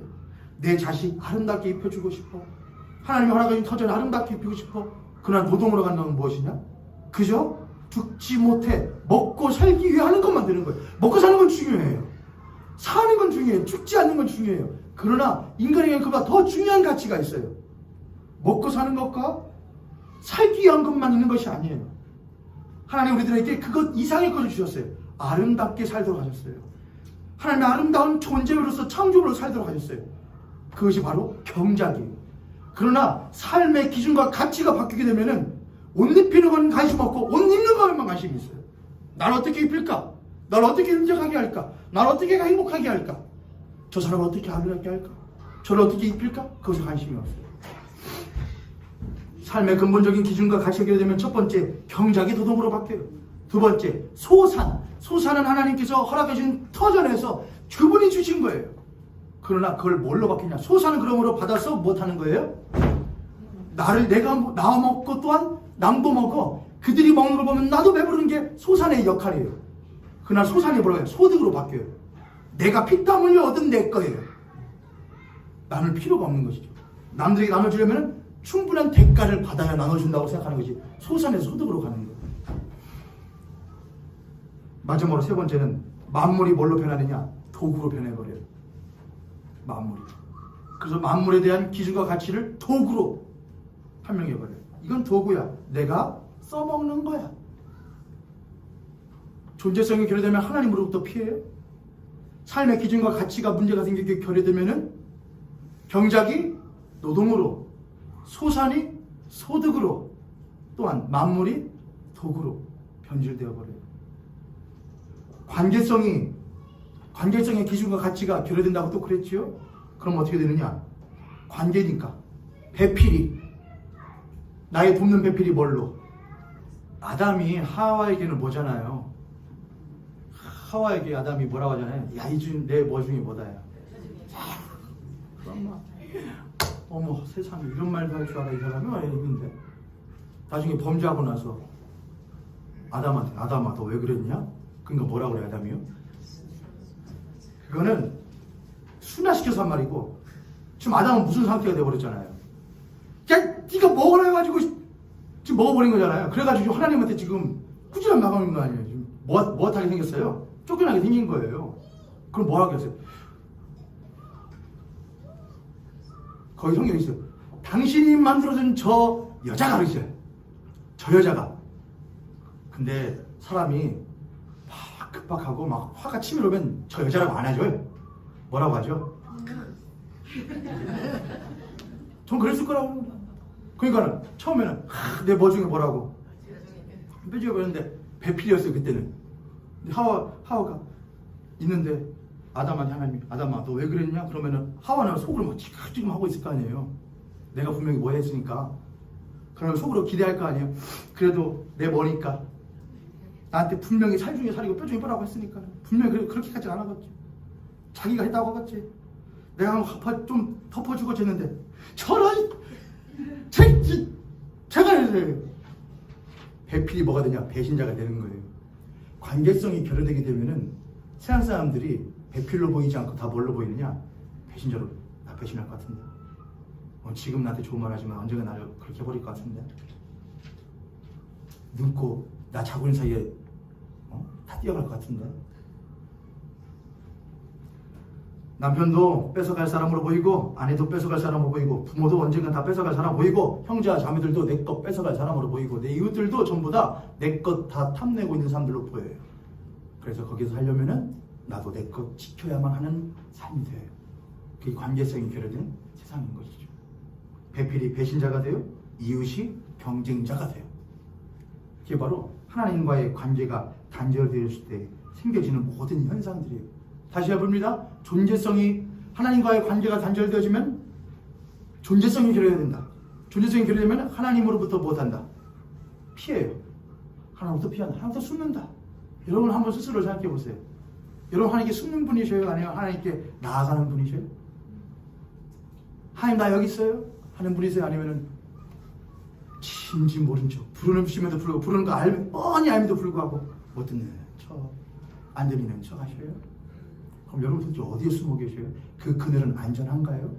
내 자식 아름답게 입혀주고 싶어. 하나님이 허락하신 터전을 아름답게 입히고 싶어. 그러나 노동으로 간다는 무엇이냐? 그저 죽지 못해 먹고 살기 위해 하는 것만 되는 거예요. 먹고 사는 건 중요해요. 사는 건 중요해요. 죽지 않는 건 중요해요. 그러나 인간에게는 그보다 더 중요한 가치가 있어요. 먹고 사는 것과 살기 위한 것만 있는 것이 아니에요. 하나님 우리들에게 그것 이상의 것을 주셨어요. 아름답게 살도록 하셨어요. 하나님의 아름다운 존재로서 창조로 살도록 하셨어요. 그것이 바로 경작이에요. 그러나 삶의 기준과 가치가 바뀌게 되면은 옷 입히는 건 관심 없고 옷 입는 것만 관심이 있어요. 날 어떻게 입힐까? 날 어떻게 인정하게 할까? 날 어떻게 행복하게 할까? 저 사람을 어떻게 아름답게 할까? 저를 어떻게 입힐까? 그것에 관심이 없어요. 삶의 근본적인 기준과 가치가 되면 첫 번째 경작이 도덕으로 바뀌어요. 두 번째 소산은 하나님께서 허락하신 터전에서 그분이 주신 거예요. 그러나 그걸 뭘로 바뀌냐? 소산은 그러므로 받아서 못하는 거예요. 내가 먹고 또한 남도 먹어. 그들이 먹는 걸 보면 나도 배부르는 게 소산의 역할이에요. 그날 소산이 뭐라고 해요? 소득으로 바뀌어요. 내가 피땀 흘려 얻은 내 거예요. 나눌 필요가 없는 것이죠. 남들에게 나눠주려면 충분한 대가를 받아야 나눠준다고 생각하는 것이 소산의 소득으로 가는 거예요. 마지막으로 세 번째는 만물이 뭘로 변하느냐? 도구로 변해버려요. 만물이. 그래서 만물에 대한 기준과 가치를 도구로 판명해버려요. 이건 도구야. 내가 써먹는 거야. 존재성이 결여되면 하나님으로부터 피해요. 삶의 기준과 가치가 문제가 생기게 결여되면은 경작이 노동으로, 소산이 소득으로, 또한 만물이 도구로 변질되어 버려요. 관계성의 기준과 가치가 결여된다고 또 그랬지요? 그럼 어떻게 되느냐? 관계니까 배필이, 나의 돕는 배필이 뭘로? 아담이 하와에게는 뭐잖아요. 하와에게 아담이 뭐라고 하잖아요. 야, 내 뭐 중에 뭐다야. 어머 세상에 이런 말도 할 줄 알아 이 사람이? 와 이랬는데 나중에 범죄하고 나서 아담한테 아담아 너 왜 그랬냐? 그러니까 뭐라고 그래 아담이요? 그거는 순화시켜서 한 말이고 지금 아담은 무슨 상태가 돼버렸잖아요. 그냥 네가 먹으라 해가지고 지금 먹어버린 거잖아요. 그래가지고 하나님한테 지금 꾸지람 나가는 거 아니에요. 지금 뭐하게 생겼어요? 쫓겨나게 생긴 거예요. 그럼 뭐 하겠어요? 거기 성경에 있어요. 당신이 만들어준 저 여자가 그러죠. 저 여자가. 근데 사람이 막 급박하고 막 화가 치밀어오면 저 여자라고 안 하죠. 뭐라고 하죠? 전 그랬을 거라고. 그러니까 처음에는 내 뭐 중에 뭐라고 빼주고 그랬는데 배필이었어요 그때는. 하와가 있는데 아담한테 하나님이 아담아 너 왜 그랬냐? 그러면은 하와는 속으로 막 지금 하고 있을 거 아니에요. 내가 분명히 뭐 했으니까. 그러면 속으로 기대할 거 아니에요. 그래도 내 머니까 나한테 분명히 살 중에 살이고 뼈 중에 뼈라고 했으니까 분명히 그렇게까지 안 하겠지. 자기가 했다고 하겠지. 내가 좀 덮어주고 쟀는데 저런 제가 해서요. 배필이 뭐가 되냐? 배신자가 되는 거예요. 관계성이 결여되게 되면은 세상 사람들이 배필로 보이지 않고 다 뭘로 보이느냐? 배신자로 나 배신할 것 같은데 지금 나한테 좋은 말 하지만 언젠가 나를 그렇게 해버릴 것 같은데. 늙고 나 자고 있는 사이에 다 뛰어갈 것 같은데. 남편도 뺏어갈 사람으로 보이고, 아내도 뺏어갈 사람으로 보이고, 부모도 언젠가 다 뺏어갈 사람 보이고, 형제와 자매들도 내 것 뺏어갈 사람으로 보이고, 내 이웃들도 전부 다 내 것 다 탐내고 있는 사람들로 보여요. 그래서 거기서 살려면은 나도 내 것 지켜야만 하는 삶이 돼요. 그게 관계성이 결여된 세상인 것이죠. 배필이 배신자가 돼요. 이웃이 경쟁자가 돼요. 그게 바로 하나님과의 관계가 단절되었을 때 생겨지는 모든 현상들이에요. 다시 해봅니다. 존재성이, 하나님과의 관계가 단절되어지면 존재성이 결여해야 된다. 존재성이 결여되면 하나님으로부터 못한다. 피해요. 하나님부터 피한다. 하나님부터 숨는다. 여러분 한번 스스로 생각해 보세요. 여러분 하나님께 숨는 분이셔요? 아니면 하나님께 나아가는 분이셔요? 하나님 나 여기 있어요? 하는 분이세요? 아니면은 진지 모른 척, 부르심에도 불구하고, 부르는 거 뻔히 알면도 불구하고 못 듣는 척, 안 들리는 척 하셔요? 그럼 여러분 도대체 어디에 숨어 계셔요? 그 그늘은 안전한가요?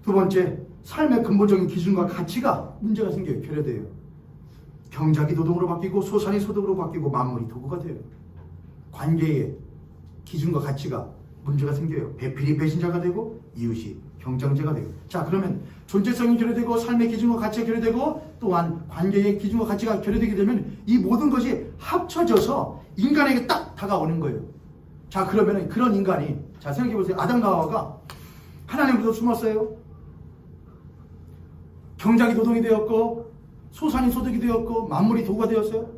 두 번째, 삶의 근본적인 기준과 가치가 문제가 생겨요. 결여돼요. 경작이 도덕으로 바뀌고, 소산이 소득으로 바뀌고, 만물이 도구가 돼요. 관계의 기준과 가치가 문제가 생겨요. 배필이 배신자가 되고, 이웃이 경쟁자가 되고. 자, 그러면 존재성이 결여되고, 삶의 기준과 가치가 결여되고, 또한 관계의 기준과 가치가 결여되게 되면 이 모든 것이 합쳐져서 인간에게 딱 다가오는 거예요. 자, 그러면 그런 인간이, 자, 생각해 보세요. 아담과 하와가 하나님으로부터 숨었어요. 경작이 도덕이 되었고, 소산이 소득이 되었고, 만물이 도구가 되었어요.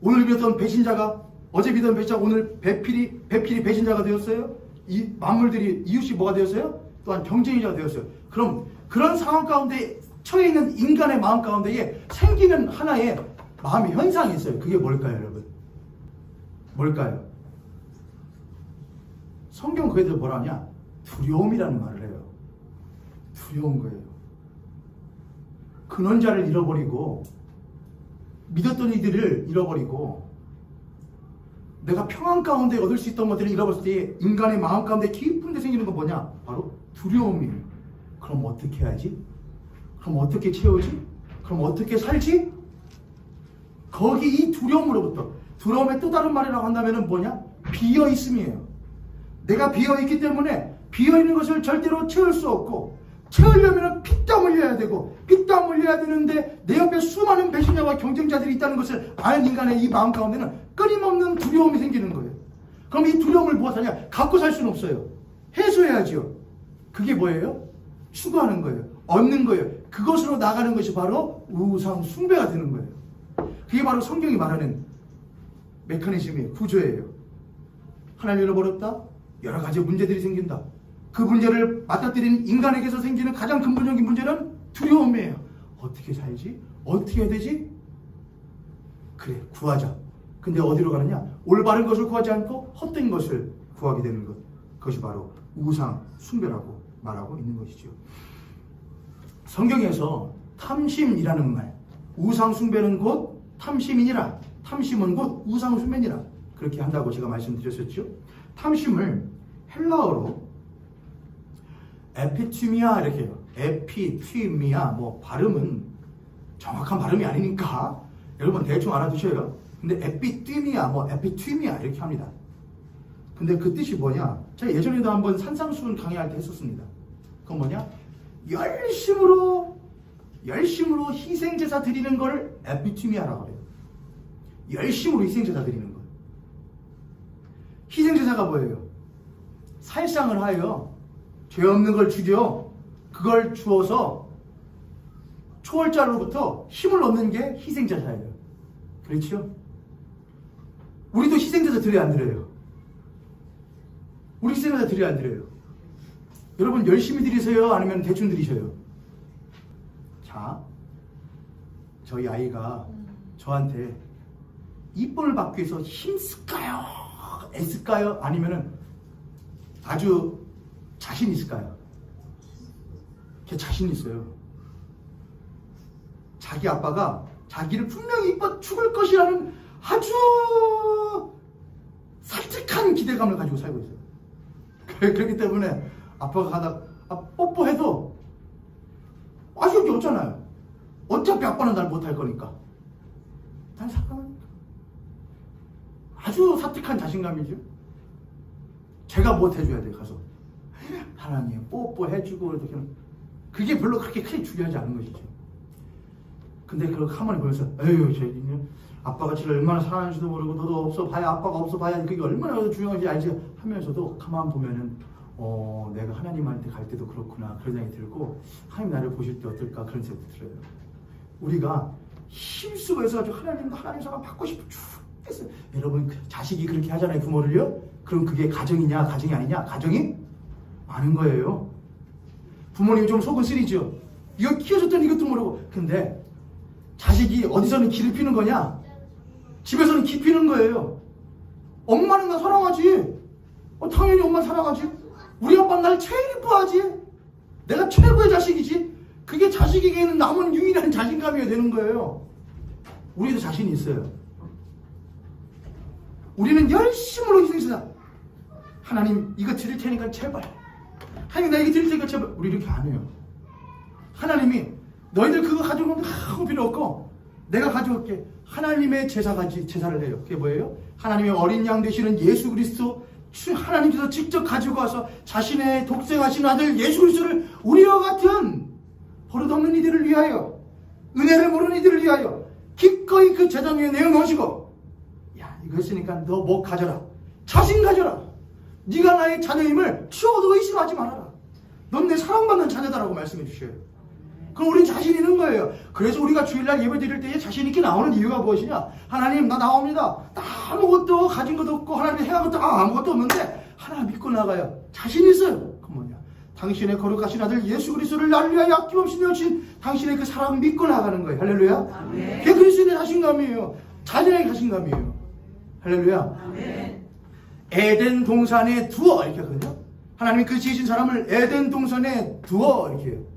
오늘 믿었던 배신자가, 어제 믿었던 배신자가 오늘 배필이 배신자가 되었어요. 이 만물들이, 이웃이 뭐가 되었어요? 또한 경쟁자가 되었어요. 그럼 그런 상황 가운데 처해 있는 인간의 마음 가운데에 생기는 하나의 마음의 현상이 있어요. 그게 뭘까요, 여러분? 뭘까요? 성경 그에 대해서 뭐라 하냐? 두려움이라는 말을 해요. 두려운 거예요. 근원자를 잃어버리고, 믿었던 이들을 잃어버리고, 내가 평안 가운데 얻을 수 있던 것들을 잃어버렸을 때 인간의 마음 가운데 깊은 데 생기는 건 뭐냐? 바로 두려움이에요. 그럼 어떻게 해야지? 그럼 어떻게 채우지? 그럼 어떻게 살지? 거기 이 두려움으로부터, 두려움의 또 다른 말이라고 한다면 뭐냐? 비어있음이에요. 내가 비어있기 때문에 비어있는 것을 절대로 채울 수 없고, 채우려면 피땀 흘려야 되고, 피땀 흘려야 되는데 내 옆에 수많은 배신자와 경쟁자들이 있다는 것을 아는 인간의 이 마음 가운데는 끊임없는 두려움이 생기는 거예요. 그럼 이 두려움을 무엇하냐? 갖고 살 수는 없어요. 해소해야죠. 그게 뭐예요? 추구하는 거예요. 얻는 거예요. 그것으로 나가는 것이 바로 우상 숭배가 되는 거예요. 그게 바로 성경이 말하는 메커니즘이에요. 구조예요. 하나님을 잃어버렸다? 여러 가지 문제들이 생긴다. 그 문제를 맞닥뜨리는 인간에게서 생기는 가장 근본적인 문제는 두려움이에요. 어떻게 살지? 어떻게 해야 되지? 그래, 구하자. 근데 어디로 가느냐? 올바른 것을 구하지 않고 헛된 것을 구하게 되는 것. 그것이 바로 우상 숭배라고 말하고 있는 것이죠. 성경에서 탐심이라는 말, 우상 숭배는 곧 탐심이니라, 탐심은 곧 우상 숭배니라, 그렇게 한다고 제가 말씀드렸었죠. 탐심을 헬라어로 에피튀미아 이렇게 해요. 에피튀미아, 뭐 발음은 정확한 발음이 아니니까 여러분 대충 알아두셔요. 근데 에피튀미아, 뭐 에피튀미아 이렇게 합니다. 근데 그 뜻이 뭐냐? 제가 예전에도 한번 산상수훈 강의할 때 했었습니다. 그건 뭐냐? 열심으로 희생제사 드리는 걸 에피튀미아라고 해요. 열심으로 희생제사 드리는 거. 희생제사가 뭐예요? 살상을 하여 죄 없는 걸 죽여, 그걸 주어서 초월자로부터 힘을 얻는 게 희생제사예요. 그렇죠? 우리도 희생제사 드려야 안 드려요? 우리 희생제사 드려야 안 드려요? 여러분 열심히 드리세요? 아니면 대충 드리셔요? 자, 저희 아이가 저한테 이쁨을 받기 위해서 힘쓸까요? 애쓸까요? 아니면은 아주 자신 있을까요? 걔 자신 있어요. 자기 아빠가 자기를 분명히 이뻐 죽을 것이라는 아주 살직한 기대감을 가지고 살고 있어요. 그렇기 때문에 아빠가 뽀뽀해도 아쉬울 게 없잖아요. 어차피 아빠는 날 못할 거니까. 난 사랑하니까. 아주 사특한 자신감이죠. 제가 뭐 해줘야 돼, 가서. 하나님, 뽀뽀해주고, 이렇게. 그게 별로 그렇게 크게 중요하지 않은 것이죠. 근데 그걸 가만히 보면서, 에휴, 쟤는 아빠가 지를 얼마나 사랑하는지도 모르고, 너도 없어 봐야, 아빠가 없어 봐야, 그게 얼마나 중요한지 알지 하면서도 가만 보면은, 내가 하나님한테 갈 때도 그렇구나, 그런 생각이 들고, 하나님 나를 보실 때 어떨까, 그런 생각이 들어요. 우리가 힘쓰고 해서가지고 하나님 사랑 받고 싶어 죽겠어요. 여러분, 자식이 그렇게 하잖아요, 부모를요? 그럼 그게 가정이냐, 가정이 아니냐? 가정이 아닌 거예요. 부모님이 좀 속은 쓰리죠. 이거 키워줬더니 이것도 모르고. 근데 자식이 어디서는 기를 피는 거냐? 집에서는 기 피는 거예요. 엄마는 나 사랑하지. 당연히 엄마 사랑하지. 우리 아빠는 날 제일 이뻐하지. 내가 최고의 자식이지. 그게 자식에게는 남은 유일한 자신감이 되는 거예요. 우리도 자신이 있어요. 우리는 열심으로 희생해서 하나님 이거 드릴 테니까 제발. 하나님 나 이거 드릴 테니까 제발. 우리 이렇게 안 해요. 하나님이 너희들 그거 가져오면 아무 필요 없고 내가 가져올게. 하나님의 제사를 해요. 그게 뭐예요? 하나님의 어린 양 되시는 예수 그리스도 하나님께서 직접 가지고 와서 자신의 독생하신 아들 예수 그리스도를 우리와 같은 버릇없는 이들을 위하여, 은혜를 모르는 이들을 위하여 기꺼이 그 제단 위에 내어놓으시고, 야 이거 했으니까 너 뭐 가져라. 자신 가져라. 네가 나의 자녀임을 키워도 의심하지 말아라. 넌 내 사랑받는 자녀다라고 말씀해 주셔요. 그럼 우린 자신 있는 거예요. 그래서 우리가 주일날 예배 드릴 때에 자신 있게 나오는 이유가 무엇이냐? 하나님 나 나옵니다. 나 아무것도 가진 것도 없고 하나님이 해야 것도 아무것도 없는데 하나 믿고 나가요. 자신 있어요. 그 뭐냐? 당신의 거룩하신 아들 예수 그리스도를 나를 위하여 아낌없이 내어주신 당신의 그 사랑 믿고 나가는 거예요. 할렐루야. 아멘. 그게 그리스도의 자신감이에요. 자신의 자신감이에요. 할렐루야. 아멘. 에덴 동산에 두어 이렇게 하거든요. 하나님이 그 지으신 사람을 에덴 동산에 두어 이렇게 해요.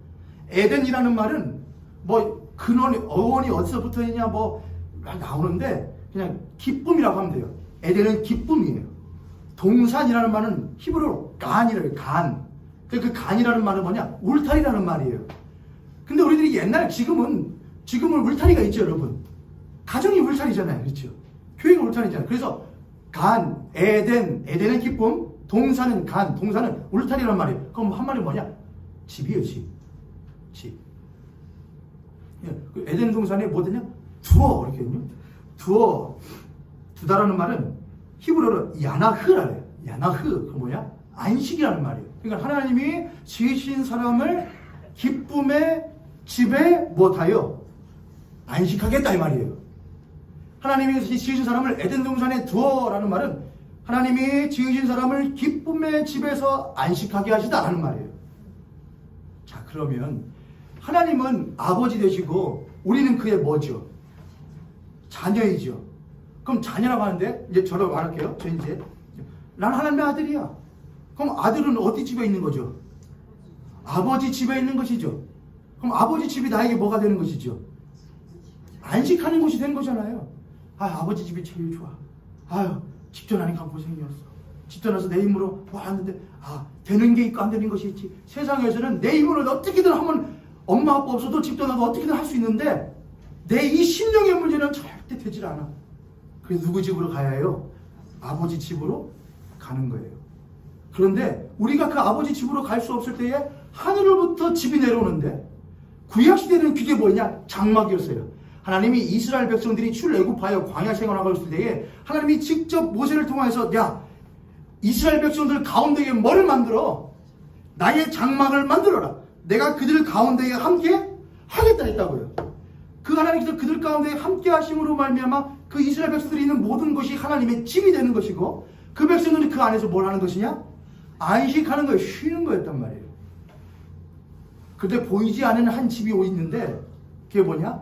에덴이라는 말은 뭐 근원이 어원이 어디서 붙어 있냐 뭐 나오는데 그냥 기쁨이라고 하면 돼요. 에덴은 기쁨이에요. 동산이라는 말은 히브리어로 간이래요. 간. 그 간이라는 말은 뭐냐? 울타리라는 말이에요. 근데 우리들이 지금은 울타리가 있죠, 여러분. 가정이 울타리잖아요. 그렇죠? 교회가 울타리잖아요. 그래서 간, 에덴은 기쁨, 동산은 간, 동산은 울타리란 말이에요. 그럼 한마디 뭐냐? 집이에요, 집. 그 에덴 동산에 뭐 되냐? 두어, 이렇게 했요. 두다라는 말은 히브리어로 야나흐라래요. 야나흐. 그 뭐냐? 안식이라는 말이에요. 그러니까 하나님이 지으신 사람을 기쁨의 집에 못하여 안식하겠다 이 말이에요. 하나님이 지으신 사람을 에덴 동산에 두어라는 말은 하나님이 지으신 사람을 기쁨의 집에서 안식하게 하시다라는 말이에요. 자, 그러면 하나님은 아버지 되시고 우리는 그의 뭐죠? 자녀이죠. 그럼 자녀라고 하는데 이제 저로 말할게요. 난 하나님의 아들이야. 그럼 아들은 어디 집에 있는 거죠? 아버지 집에 있는 것이죠. 그럼 아버지 집이 나에게 뭐가 되는 것이죠? 안식하는 곳이 되는 거잖아요. 아버지 집이 제일 좋아. 집전하니까 고생이었어. 집전해서 내 힘으로 왔는데 되는 게 있고 안 되는 것이 있지. 세상에서는 내 힘으로 어떻게든 하면 엄마 아빠 없어도 집전하고 어떻게든 할 수 있는데 내 이 심령의 문제는 절대 되질 않아. 그래서 누구 집으로 가야 해요? 아버지 집으로 가는 거예요. 그런데 우리가 그 아버지 집으로 갈 수 없을 때에 하늘로부터 집이 내려오는데 구약시대는 그게 뭐냐? 장막이었어요. 하나님이 이스라엘 백성들이 출애굽하여 광야 생활하고 있을 때에 하나님이 직접 모세를 통해서 이스라엘 백성들 가운데에 뭐를 만들어? 나의 장막을 만들어라. 내가 그들 가운데에 함께 하겠다 했다고요. 그 하나님께서 그들 가운데 함께 하심으로 말미암아 그 이스라엘 백성들이 있는 모든 것이 하나님의 집이 되는 것이고 그 백성들이 그 안에서 뭘 하는 것이냐? 안식하는 거예요. 쉬는 거였단 말이에요. 그런데 보이지 않는 한 집이 있는데 그게 뭐냐?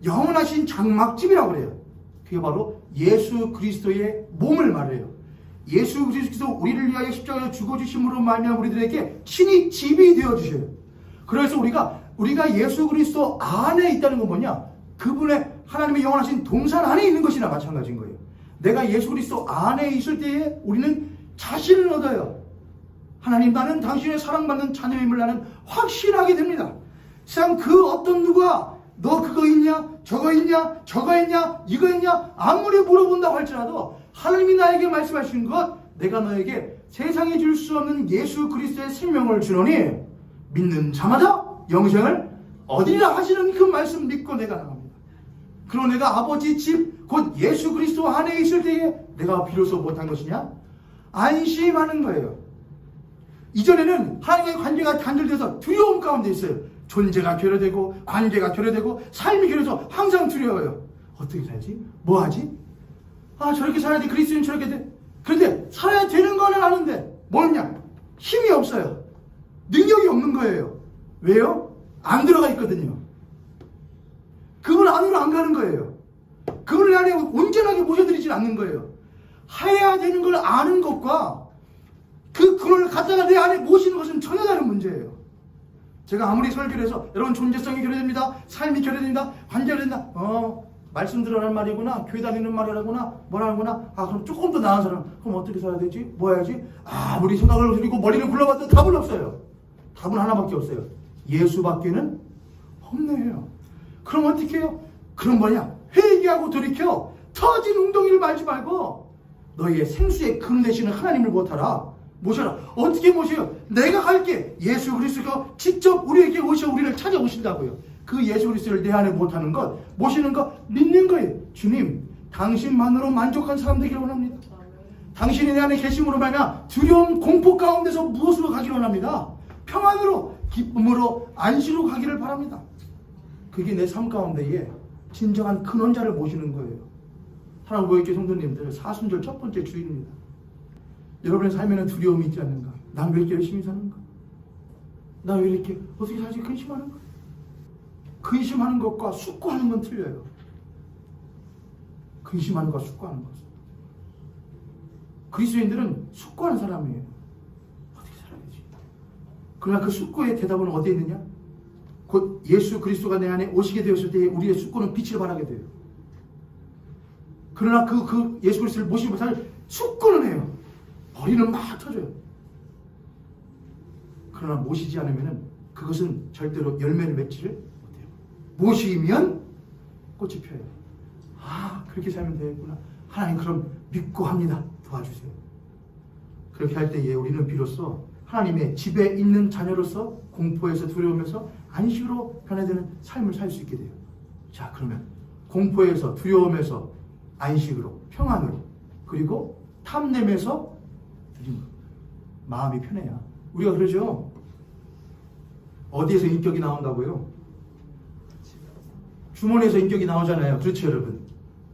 영원하신 장막집이라고 그래요. 그게 바로 예수 그리스도의 몸을 말해요. 예수 그리스도께서 우리를 위하여 십자가에 죽어주심으로 말미암아 우리들에게 친히 집이 되어주셔요. 그래서 우리가 예수 그리스도 안에 있다는 건 뭐냐? 그분의 하나님의 영원하신 동산 안에 있는 것이나 마찬가지인 거예요. 내가 예수 그리스도 안에 있을 때에 우리는 자신을 얻어요. 하나님, 나는 당신의 사랑받는 자녀임을 나는 확신하게 됩니다. 세상 그 어떤 누가 너 그거 있냐, 저거 있냐, 저거 있냐, 이거 있냐 아무리 물어본다고 할지라도 하나님이 나에게 말씀하신 것, 내가 너에게 세상에 줄 수 없는 예수 그리스도의 생명을 주노니 믿는 자마다 영생을 얻으리라 하시는 그 말씀 믿고 내가 나갑니다. 그럼 내가 아버지 집 곧 예수 그리스도 안에 있을 때에 내가 비로소 못한 것이냐? 안심하는 거예요. 이전에는 하나님과의 관계가 단절돼서 두려움 가운데 있어요. 존재가 결여되고 관계가 결여되고 삶이 결여돼서 항상 두려워요. 어떻게 살지? 뭐 하지? 아, 저렇게 살아야 돼. 그리스도인 저렇게 돼. 그런데 살아야 되는 거는 아는데 뭐냐? 힘이 없어요. 능력이 없는 거예요. 왜요? 안 들어가 있거든요. 그분 안으로 안 가는 거예요. 그분을 안에 온전하게 모셔드리지 않는 거예요. 해야 되는 걸 아는 것과 그걸 갖다가 내 안에 모시는 것은 전혀 다른 문제예요. 제가 아무리 설교를 해서 여러분 존재성이 결여됩니다. 삶이 결여됩니다. 관계가 된다. 말씀 들으라는 말이구나. 교회 다니는 말이라구나. 뭐라는구나. 아, 그럼 조금 더 나은 사람. 그럼 어떻게 살아야 되지? 뭐 해야지? 아무리 생각을 들이고 머리를 굴러봤더니 답은 없어요. 답은 하나밖에 없어요. 예수밖에는 없네요. 그럼 어떻게 해요? 그럼 뭐냐? 회개하고 돌이켜 터진 웅덩이를 말지 말고 너희의 생수의 금 되시는 하나님을 모셔라. 어떻게 모셔요? 내가 갈게. 예수 그리스도가 직접 우리에게 오셔 우리를 찾아오신다고요. 그 예수 그리스도를 내 안에 못하는 것, 모시는 것, 믿는 거예요. 주님, 당신만으로 만족한 사람 되기를 원합니다. 당신이 내 안에 계심으로 말미암아 두려움, 공포 가운데서 무엇으로 가기를 원합니다. 평안으로, 기쁨으로, 안식으로 가기를 바랍니다. 그게 내 삶 가운데에 진정한 근원자를 모시는 거예요. 사랑하는 고객교 성도님들, 사순절 첫 번째 주일입니다. 여러분의 삶에는 두려움이 있지 않는가? 난 왜 이렇게 열심히 사는가? 나 왜 이렇게 어떻게 살지? 근심하는가? 근심하는 것과 숙고하는 건 틀려요. 근심하는 것과 숙고하는 것은. 그리스도인들은 숙고하는 사람이에요. 어떻게 살아야 되지? 그러나 그 숙고의 대답은 어디에 있느냐? 곧 예수 그리스도가 내 안에 오시게 되었을 때 우리의 숙고는 빛을 발하게 돼요. 그러나 그 예수 그리스도를 모시지 못할 숙고는 해요. 머리는 막 터져요. 그러나 모시지 않으면 그것은 절대로 열매를 맺지를 못해요. 모시면 꽃이 펴요. 아, 그렇게 살면 되겠구나. 하나님 그럼 믿고 합니다. 도와주세요. 그렇게 할 때에 우리는 비로소 하나님의 집에 있는 자녀로서 공포에서 두려움에서 안식으로 변화되는 삶을 살 수 있게 돼요. 자, 그러면 공포에서 두려움에서 안식으로, 평안으로, 그리고 탐냄에서 마음이 편해야. 우리가 그러죠. 어디에서 인격이 나온다고요? 주머니에서 인격이 나오잖아요. 그렇죠, 여러분?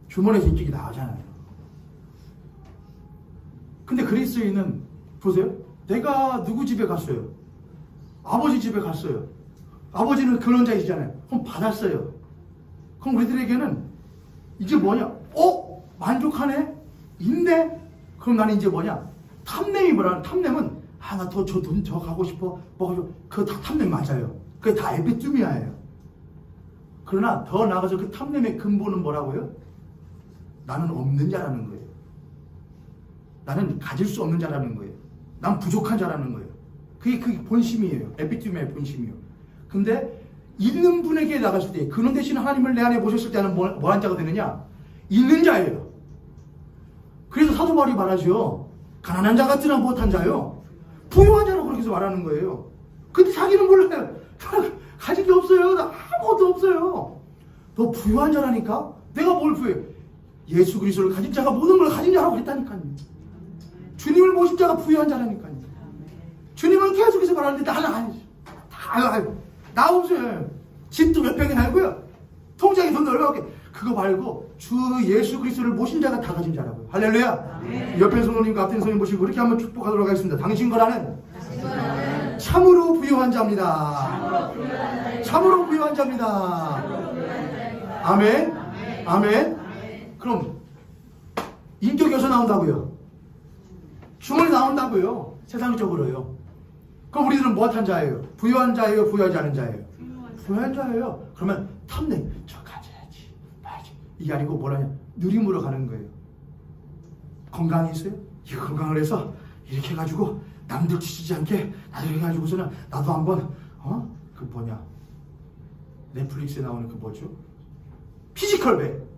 주머니에서 인격이 나오잖아요. 근데 그리스도인은 보세요. 내가 누구 집에 갔어요? 아버지 집에 갔어요. 아버지는 근원자이시잖아요. 그럼 받았어요. 그럼 우리들에게는 이제 뭐냐? 만족하네? 있네? 그럼 나는 이제 뭐냐? 탐냄이 뭐라는 탐냄은 나 더 저 돈 저 가고 싶어 먹어줘. 그거 다 탐냄 맞아요. 그게 다 에피투미아예요. 그러나 더 나아가서 그 탐냄의 근본은 뭐라고요? 나는 없는 자라는 거예요. 나는 가질 수 없는 자라는 거예요. 난 부족한 자라는 거예요. 그게 본심이에요. 에피투미아의 본심이요. 근데 있는 분에게 나갔을 때 그런 대신 하나님을 내 안에 모셨을 때는 뭐한 자가 되느냐? 있는 자예요. 그래서 사도 바울이 말하죠. 가난한 자 같으나 못한 자요. 부유한 자라고 그렇게 해서 말하는 거예요. 근데 자기는 몰라요. 가진 게 없어요. 나 아무것도 없어요. 너 부유한 자라니까? 내가 뭘 부유해? 예수 그리스도를 가진 자가 모든 걸 가진 자라고 그랬다니까요. 주님을 모신 자가 부유한 자라니까요. 주님은 계속해서 말하는데 나는 아니지. 다 알고. 나 없어요. 집도 몇 평이 알고요. 통장에 돈도 얼마밖에. 그거 말고 주 예수 그리스도를 모신 자가 다 가진 자라고요. 할렐루야. 네. 옆에 성도님과 앞에 성도님 모시고 그렇게 한번 축복하도록 하겠습니다. 당신 거라는 참으로 부유한 자입니다. 참으로 부유한 자입니다. 아멘. 아멘. 그럼 인격이 어디서 나온다고요? 주머니 나온다고요. 세상적으로요. 그럼 우리들은 무엇한 자예요? 부유한 자예요? 부유하지 않은 자예요? 부유한 자예요. 그러면 탐내. 저 가져야지. 봐야지. 이게 아니고 뭐라냐? 누림으로 가는 거예요. 건강이 있어요? 이 건강을 해서 이렇게 해가지고 남들 지치지 않게 나도 해가지고서는 나도 한번 그 뭐냐 넷플릭스에 나오는 그 뭐죠? 피지컬백.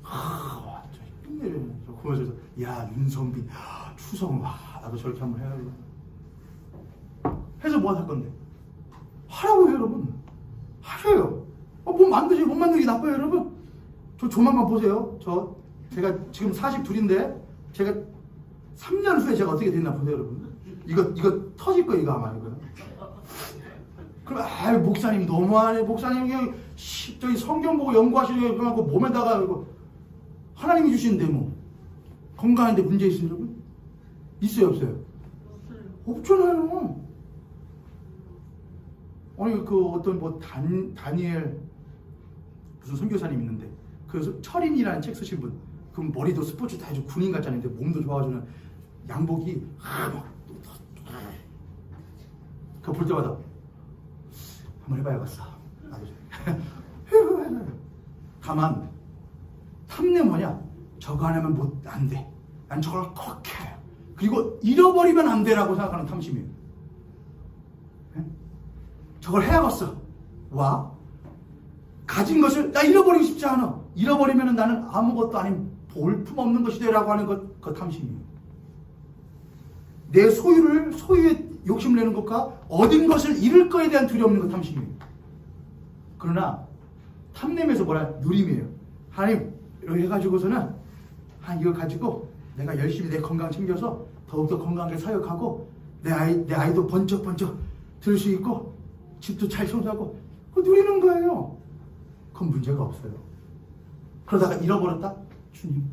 완전 흉내를 보면서 야 윤선빈, 추성, 나도 저렇게 한번 해야겠다. 해서 뭐 할 건데? 하라고요, 여러분. 하셔요. 뭐 만드지, 못 만들기 나빠요, 여러분. 저 조만간 보세요. 제가 지금 42인데 제가 3년 후에 제가 어떻게 됐나 보세요, 여러분. 이거 터질 거예요, 이거 아마 이거. 그럼 목사님 너무하네. 목사님 저기 성경 보고 연구하시는 거 몸에다가 이거 하나님이 주시는데 뭐 건강한데 문제 있어요, 여러분? 있어요, 없어요? 없잖아요. 아니 그 어떤 뭐 다니엘 무슨 선교사님 있는데 그 철인이라는 책 쓰신 분, 그 머리도 스포츠 다 해주고 군인 같잖아요. 근데 몸도 좋아지는 양복이 그거 볼 때마다 한번 해봐야겠어. 다만 탐내 뭐냐? 저거 안 하면 안 돼. 난 저걸 꼭 해. 그리고 잃어버리면 안 돼라고 생각하는 탐심이에요. 저걸 해야겠어. 와. 가진 것을 나 잃어버리고 싶지 않아. 잃어버리면 나는 아무것도 아닌 볼품없는 것이 되라고 하는 그 탐심이에요. 내 소유에 욕심내는 것과 얻은 것을 잃을 거에 대한 두려움인 것 탐심이에요. 그러나 탐냄에서 뭐라 누림이에요. 하나님 이렇게 해가지고서는 이거 가지고 내가 열심히 내 건강 챙겨서 더욱더 건강하게 사역하고 내 아이도 번쩍번쩍 들 수 있고 집도 잘 청소하고 그거 누리는 거예요. 그건 문제가 없어요. 그러다가 잃어버렸다? 주님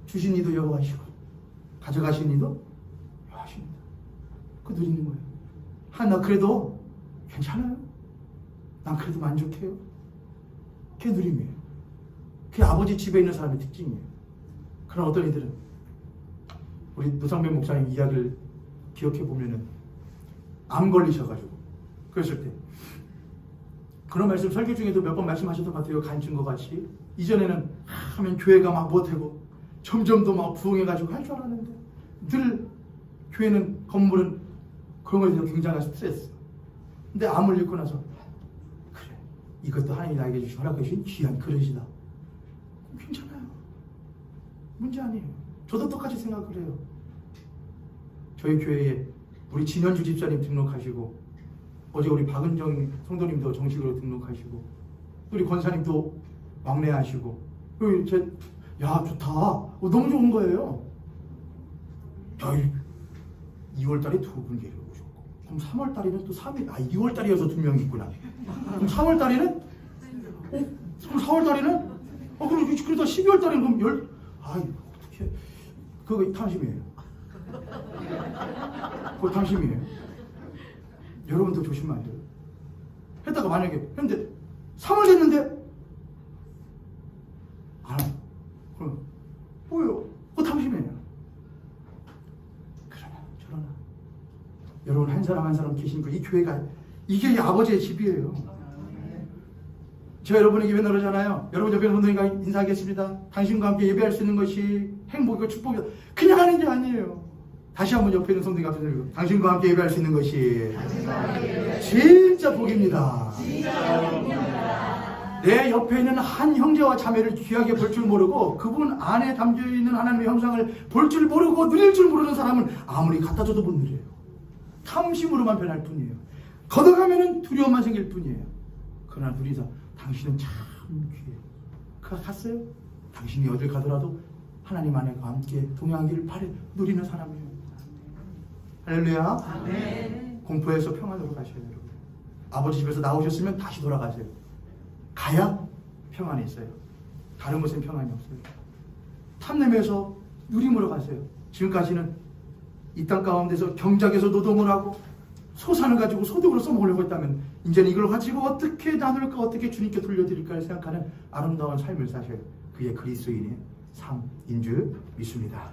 주신 이도 여호와시고 가져가신 이도 여호와십니다. 그거 누리는 거예요. 나 그래도 괜찮아요. 난 그래도 만족해요. 그게 누림이에요. 그게 아버지 집에 있는 사람의 특징이에요. 그런 어떤 이들은 우리 노상배 목사님 이야기를 기억해 보면은 암 걸리셔가지고 그랬을 때 그런 말씀 설교 중에도 몇 번 말씀하셨던 것 같아요. 간증과 같이 이전에는 하면 교회가 막 못하고 점점 더 막 부흥해가지고 할 줄 알았는데 늘 교회는 건물은 그런 거에 대해서 굉장한 스트레스. 근데 암을 잃고 나서 그래 이것도 하나님이 나에게 주신 허락해 주신 귀한 그릇이다. 괜찮아요. 문제 아니에요. 저도 똑같이 생각을 해요. 저희 교회에 우리 진현주 집사님 등록하시고 어제 우리 박은정 성도님도 정식으로 등록하시고 우리 권사님도 막내하시고 야 좋다. 너무 좋은 거예요. 야 2월달에 2분 계속 오셨고 그럼 3월달에는 또 3일 2월달이어서 2명 있구나. 그럼 3월달에는 그럼 4월달에는 그럼 그러다 12월달에는 그럼 어떻게 그거 탐심이에요. 그거 탐심이에요. 여러분도 조심하세요. 했다가 만약에 근데 3월 됐는데 그럼 뭐예요? 그거 탐심이에요. 그러나 저러나 여러분 한 사람 한 사람 계신 이 교회가 이게 아버지의 집이에요. 제가 여러분에게 맨날 그러잖아요. 여러분 옆에 선생님과 인사하겠습니다. 당신과 함께 예배할 수 있는 것이 행복이고 축복이다. 그냥 하는 게 아니에요. 다시 한번 옆에 있는 선생님 앞에서 드리고 당신과 함께 예배할 수 있는 것이 진짜 복입니다. 내 옆에 있는 한 형제와 자매를 귀하게 볼 줄 모르고 그분 안에 담겨있는 하나님의 형상을 볼 줄 모르고 누릴 줄 모르는 사람은 아무리 갖다 줘도 못 누려요. 탐심으로만 변할 뿐이에요. 걷어가면 두려움만 생길 뿐이에요. 그러나 누리다 당신은 참 귀해요. 그가 갔어요. 당신이 어딜 가더라도 하나님 안에 함께 동행하기를 바래 누리는 사람이에요. 할렐루야. 아멘. 공포에서 평안으로 가셔야 돼요. 여러분. 아버지 집에서 나오셨으면 다시 돌아가세요. 가야 평안이 있어요. 다른 곳엔 평안이 없어요. 탐냄에서 누림으로 가세요. 지금까지는 이 땅 가운데서 경작에서 노동을 하고 소산을 가지고 소득으로 써먹으려고 했다면 이제는 이걸 가지고 어떻게 나눌까 어떻게 주님께 돌려드릴까 생각하는 아름다운 삶을 사셔요. 그게 그리스도인의 삶인 줄 믿습니다.